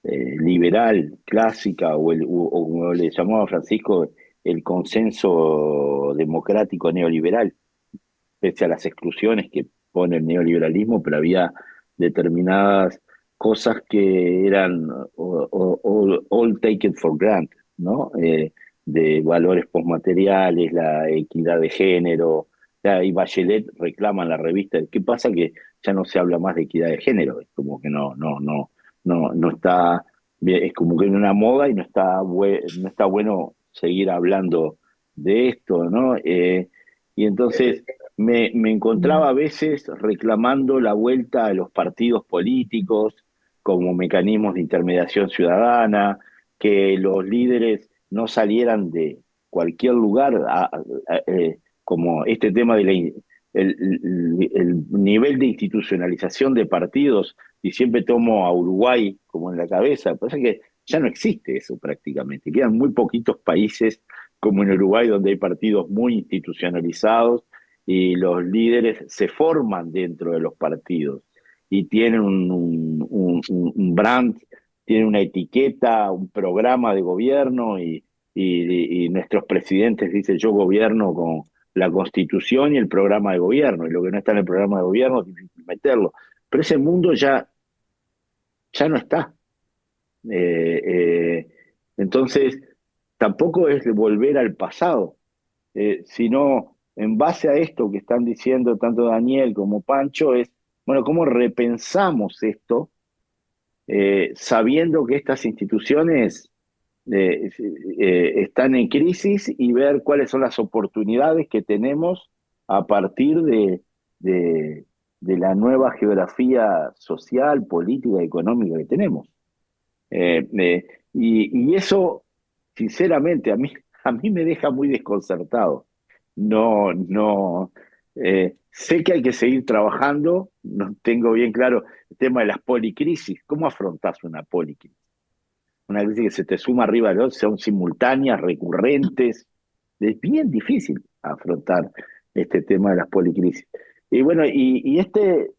liberal, clásica, o como le llamaba Francisco, el consenso democrático neoliberal, pese a las exclusiones que pone el neoliberalismo, pero había determinadas cosas que eran all taken for granted, ¿no? De valores postmateriales, la equidad de género. Y Bachelet reclama en la revista, ¿qué pasa? Que ya no se habla más de equidad de género, es como que no está, es como que en una moda y no está bueno seguir hablando de esto, ¿no? Y entonces me encontraba a veces reclamando la vuelta a los partidos políticos como mecanismos de intermediación ciudadana, que los líderes no salieran de cualquier lugar, como este tema de el nivel de institucionalización de partidos, y siempre tomo a Uruguay como en la cabeza, pasa que ya no existe eso prácticamente, quedan muy poquitos países como en Uruguay donde hay partidos muy institucionalizados y los líderes se forman dentro de los partidos y tienen un brand, tienen una etiqueta, un programa de gobierno y nuestros presidentes dicen yo gobierno con la Constitución y el programa de gobierno, y lo que no está en el programa de gobierno es difícil meterlo. Pero ese mundo ya no está. Eh, eh, entonces, tampoco es volver al pasado, sino en base a esto que están diciendo tanto Daniel como Pancho, es, bueno, ¿cómo repensamos esto sabiendo que estas instituciones están en crisis y ver cuáles son las oportunidades que tenemos a partir de, de la nueva geografía social, política y económica que tenemos. Y eso, sinceramente, a mí me deja muy desconcertado. No, no, sé que hay que seguir trabajando, no tengo bien claro el tema de las policrisis. ¿Cómo afrontás una policrisis? Una crisis que se te suma arriba de otro, son simultáneas, recurrentes. Es bien difícil afrontar este tema de las policrisis. Y bueno, este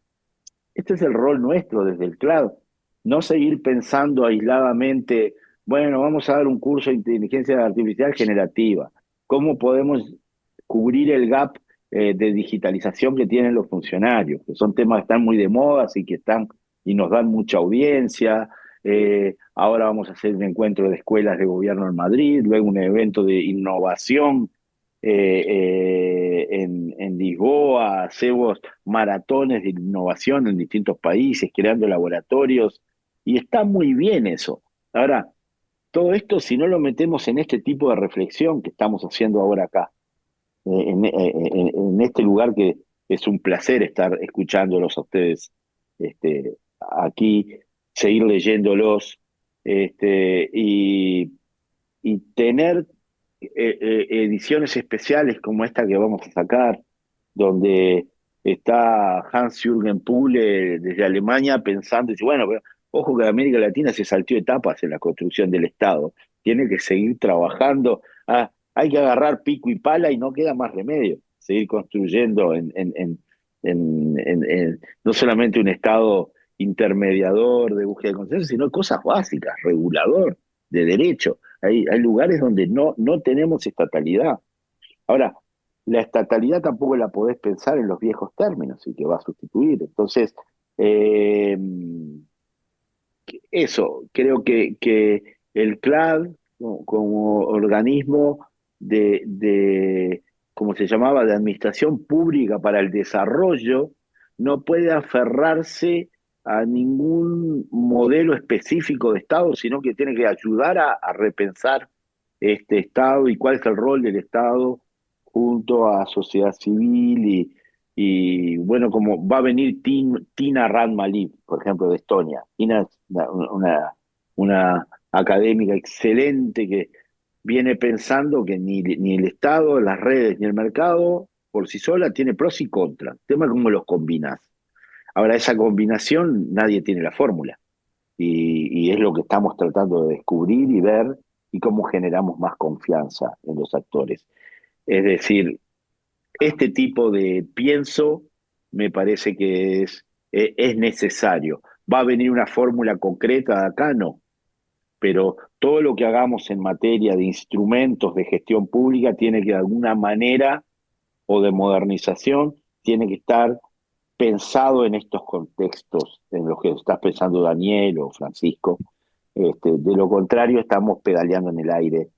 es el rol nuestro desde el cloud. No seguir pensando aisladamente, bueno, vamos a dar un curso de inteligencia artificial generativa. ¿Cómo podemos cubrir el gap de digitalización que tienen los funcionarios? Que son temas que están muy de moda y que están y nos dan mucha audiencia. Ahora vamos a hacer un encuentro de escuelas de gobierno en Madrid, luego un evento de innovación en Lisboa, hacemos maratones de innovación en distintos países, creando laboratorios, y está muy bien eso. Ahora, todo esto, si no lo metemos en este tipo de reflexión que estamos haciendo ahora acá, en este lugar que es un placer estar escuchándolos a ustedes aquí, seguir leyéndolos, y tener ediciones especiales como esta que vamos a sacar, donde está Hans-Jürgen Puhle desde Alemania pensando, y dice, bueno, pero ojo que América Latina se saltió etapas en la construcción del Estado, tiene que seguir trabajando, hay que agarrar pico y pala y no queda más remedio, seguir construyendo no solamente un Estado intermediador de búsqueda de consenso, sino cosas básicas, regulador de derecho. Hay lugares donde no tenemos estatalidad. Ahora, la estatalidad tampoco la podés pensar en los viejos términos y que va a sustituir. Entonces, eh, eso, creo que el CLAD como organismo como se llamaba, de administración pública para el desarrollo, no puede aferrarse a ningún modelo específico de Estado, sino que tiene que ayudar a repensar este Estado y cuál es el rol del Estado junto a sociedad civil y bueno, como va a venir Tina Radmalib, por ejemplo, de Estonia. Tina es una académica excelente que viene pensando que ni el Estado, las redes, ni el mercado por sí sola tiene pros y contras. El tema es cómo los combinas. Ahora, esa combinación nadie tiene la fórmula y es lo que estamos tratando de descubrir y ver y cómo generamos más confianza en los actores. Es decir, este tipo de pienso me parece que es necesario. ¿Va a venir una fórmula concreta de acá? No. Pero todo lo que hagamos en materia de instrumentos de gestión pública tiene que de alguna manera, o de modernización, tiene que estar pensado en estos contextos en los que estás pensando Daniel o Francisco. De lo contrario, estamos pedaleando en el aire,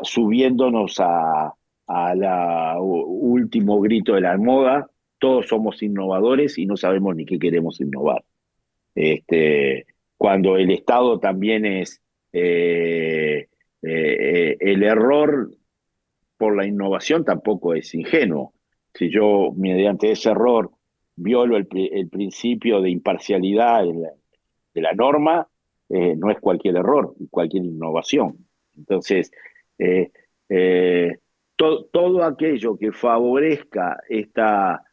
subiéndonos a la último grito de la moda. Todos somos innovadores y no sabemos ni qué queremos innovar. Cuando el Estado también es el error por la innovación tampoco es ingenuo. Si yo mediante ese error violo el principio de imparcialidad de la norma, no es cualquier error, cualquier innovación. Entonces, eh, eh, todo aquello que favorezca esta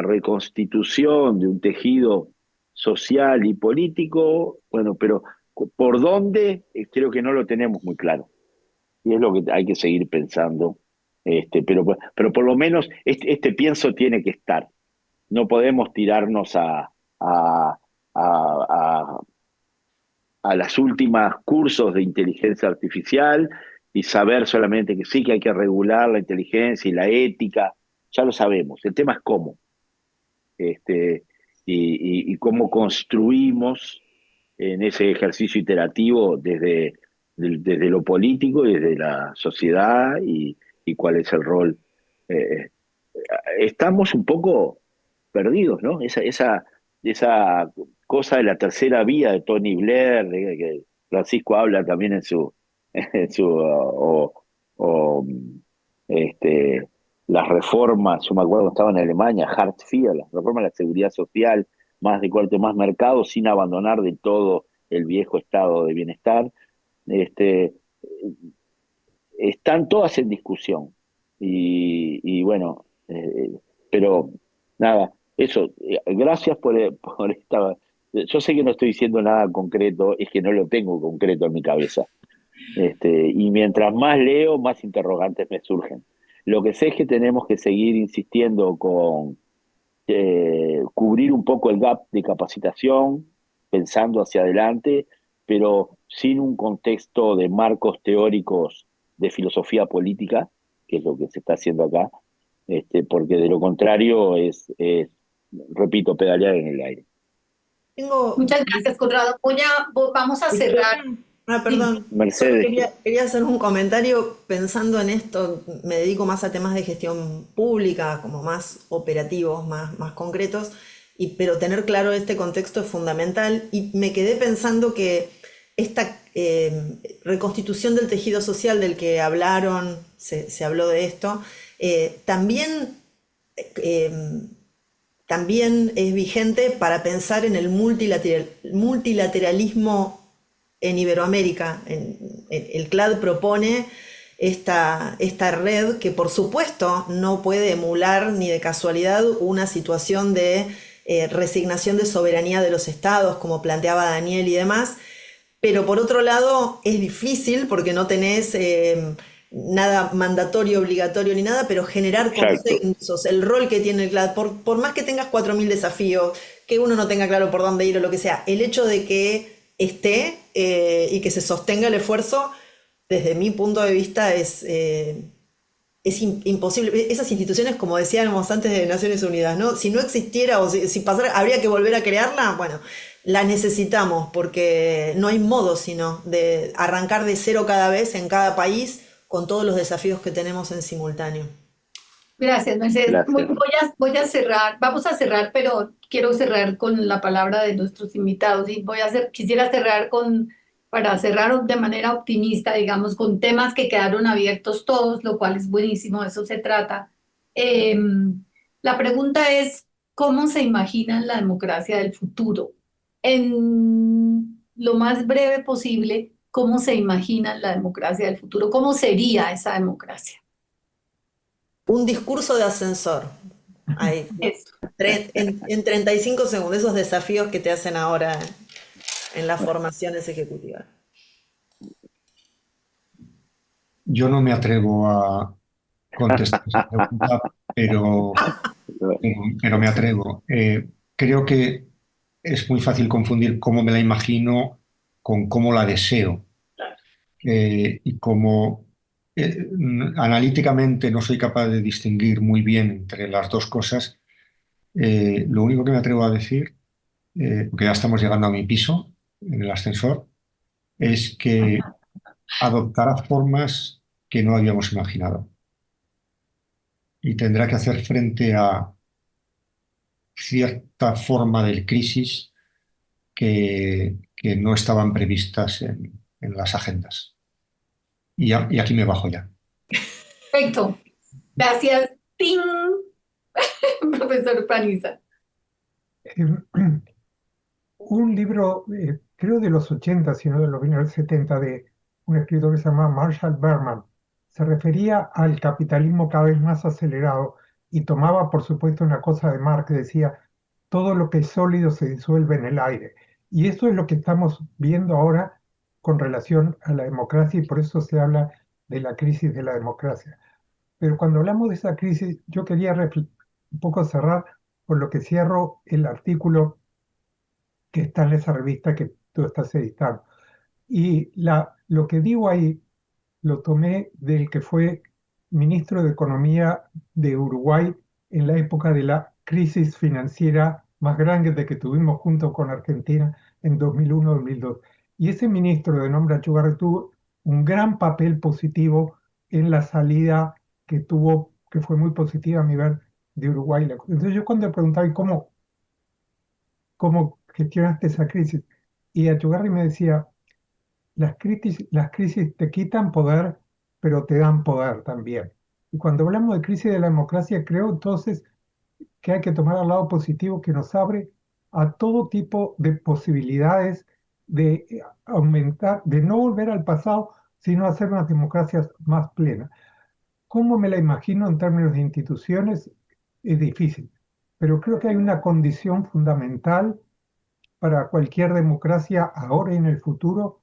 reconstitución de un tejido social y político, bueno, pero ¿por dónde? Creo que no lo tenemos muy claro. Y es lo que hay que seguir pensando. Pero por lo menos este pienso tiene que estar. No podemos tirarnos a, a, a las últimas cursos de inteligencia artificial y saber solamente que sí que hay que regular la inteligencia y la ética. Ya lo sabemos. El tema es cómo. Este, y cómo construimos en ese ejercicio iterativo desde lo político y desde la sociedad y cuál es el rol. Eh, Estamos un poco perdidos, ¿no? Esa cosa de la tercera vía de Tony Blair, Francisco habla también en su o, este, las reformas, yo me acuerdo cuando estaba en Alemania, Hartz IV, las reformas de la seguridad social, más de corte, más mercado, sin abandonar de todo el viejo estado de bienestar. Este, Están todas en discusión. Y bueno, pero nada, eso, gracias por esta. Yo sé que no estoy diciendo nada concreto, es que no lo tengo concreto en mi cabeza. Y mientras más leo, más interrogantes me surgen. Lo que sé es que tenemos que seguir insistiendo con cubrir un poco el gap de capacitación, pensando hacia adelante, pero sin un contexto de marcos teóricos de filosofía política, que es lo que se está haciendo acá, porque de lo contrario repito, pedalear en el aire. Tengo, Muchas gracias, Conrado. Vamos a cerrar. disculpen. Ah, Dime. perdón. Solo Mercedes, quería hacer un comentario pensando en esto. Me dedico más a temas de gestión pública, como más operativos, más concretos, pero tener claro este contexto es fundamental. Y me quedé pensando que esta reconstitución del tejido social del que hablaron, se habló de esto, también eh, también es vigente para pensar en el multilateralismo en Iberoamérica. El CLAD propone esta red que por supuesto no puede emular ni de casualidad una situación de resignación de soberanía de los estados, como planteaba Daniel y demás, pero por otro lado es difícil porque no tenés nada mandatorio, obligatorio ni nada, pero generar exacto, consensos, el rol que tiene el CLAD, por más que tengas 4.000 desafíos, que uno no tenga claro por dónde ir o lo que sea, el hecho de que esté y que se sostenga el esfuerzo, desde mi punto de vista, es imposible. Esas instituciones, como decíamos antes de Naciones Unidas, ¿no? Si no existiera o si pasara, habría que volver a crearla. Bueno, la necesitamos porque no hay modo sino de arrancar de cero cada vez en cada país con todos los desafíos que tenemos en simultáneo. Gracias, Mercedes. gracias. Voy a cerrar, vamos a cerrar, pero quiero cerrar con la palabra de nuestros invitados y quisiera cerrar para cerrar de manera optimista, digamos, con temas que quedaron abiertos todos, lo cual es buenísimo, de eso se trata. Eh, la pregunta es, ¿cómo se imaginan la democracia del futuro? En lo más breve posible, ¿cómo se imaginan la democracia del futuro? ¿Cómo sería esa democracia? Un discurso de ascensor. Ahí, Eso. en 35 segundos, esos desafíos que te hacen ahora en las formaciones ejecutivas. Yo no me atrevo a contestar esa pregunta, pero me atrevo. Creo que es muy fácil confundir cómo me la imagino con cómo la deseo. Y como analíticamente no soy capaz de distinguir muy bien entre las dos cosas, lo único que me atrevo a decir, porque ya estamos llegando a mi piso en el ascensor, es que adoptará formas que no habíamos imaginado y tendrá que hacer frente a cierta forma de crisis que no estaban previstas en las agendas. Y aquí me bajo ya. Perfecto. Gracias, Tim, profesor Paniza. Un libro, creo de los 80, sino de los 1970, de un escritor que se llama Marshall Berman, se refería al capitalismo cada vez más acelerado y tomaba, por supuesto, una cosa de Marx, que decía, todo lo que es sólido se disuelve en el aire. Y eso es lo que estamos viendo ahora con relación a la democracia y por eso se habla de la crisis de la democracia. Pero cuando hablamos de esa crisis, yo quería un poco cerrar por lo que cierro el artículo que está en esa revista que tú estás editando. Y lo que digo ahí lo tomé del que fue ministro de Economía de Uruguay en la época de la crisis financiera más grande de que tuvimos junto con Argentina en 2001-2002. Y ese ministro de nombre Achugarri tuvo un gran papel positivo en la salida que tuvo, que fue muy positiva a nivel de Uruguay. Entonces yo cuando le preguntaba, ¿y cómo gestionaste esa crisis? Y Achugarri me decía, las crisis te quitan poder, pero te dan poder también. Y cuando hablamos de crisis de la democracia, creo entonces que hay que tomar al lado positivo que nos abre a todo tipo de posibilidades de aumentar, de no volver al pasado, sino hacer unas democracias más plenas. ¿Cómo me la imagino en términos de instituciones? Es difícil, pero creo que hay una condición fundamental para cualquier democracia ahora y en el futuro,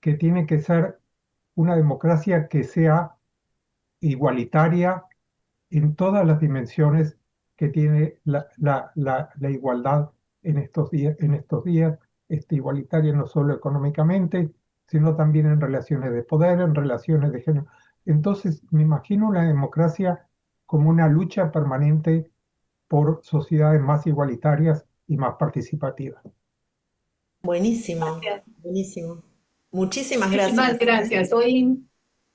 que tiene que ser una democracia que sea igualitaria en todas las dimensiones que tiene la igualdad en estos días, igualitaria no solo económicamente, sino también en relaciones de poder, en relaciones de género. Entonces, me imagino una democracia como una lucha permanente por sociedades más igualitarias y más participativas. Buenísimo, buenísimo. Muchísimas Muchísimas gracias. gracias. Hoy,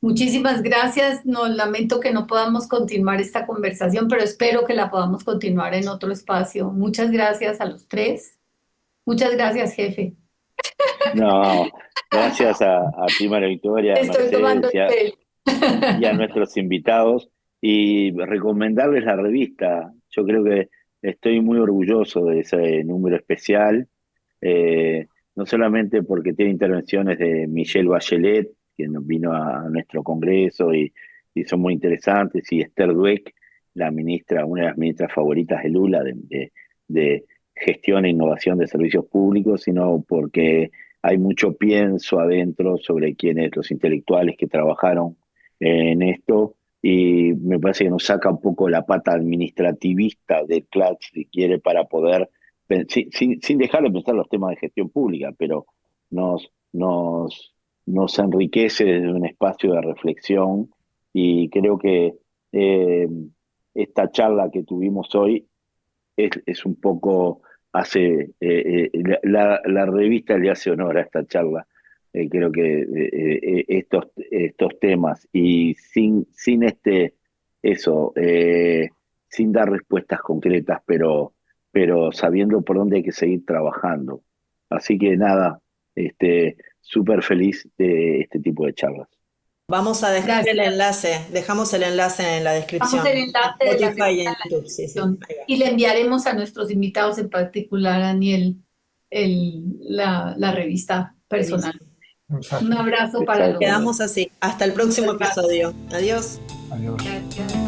muchísimas gracias. No, lamento que no podamos continuar esta conversación, pero espero que la podamos continuar en otro espacio. Muchas gracias a los tres. Muchas gracias, jefe. No, gracias a ti, María Victoria, a Estoy tomando Mercedes el pelo. y a nuestros invitados y recomendarles la revista. Yo creo que estoy muy orgulloso de ese número especial, no solamente porque tiene intervenciones de Michelle Bachelet, que nos vino a nuestro congreso y son muy interesantes, y Esther Dweck, la ministra, una de las ministras favoritas de Lula de gestión e innovación de servicios públicos, sino porque hay mucho pienso adentro sobre quiénes los intelectuales que trabajaron en esto, y me parece que nos saca un poco la pata administrativista del CLAC, si quiere, para poder, sin dejar de pensar los temas de gestión pública, pero nos, nos, nos enriquece desde un espacio de reflexión, y creo que eh, esta charla que tuvimos hoy es un poco, la revista le hace honor a esta charla. Creo que estos temas, y sin eso, sin dar respuestas concretas, pero sabiendo por dónde hay que seguir trabajando. Así que nada, súper feliz de este tipo de charlas. Vamos a dejar el Gracias. enlace, dejamos el enlace en la Vamos descripción. el enlace de la Spotify y revista en en la YouTube, sí, sí. descripción Ahí va. y le enviaremos a nuestros invitados, en particular a Daniel, la revista personal. Buenísimo. Un abrazo para los dos. Quedamos así. Hasta el próximo Muchas gracias. episodio. Adiós. Adiós. Gracias.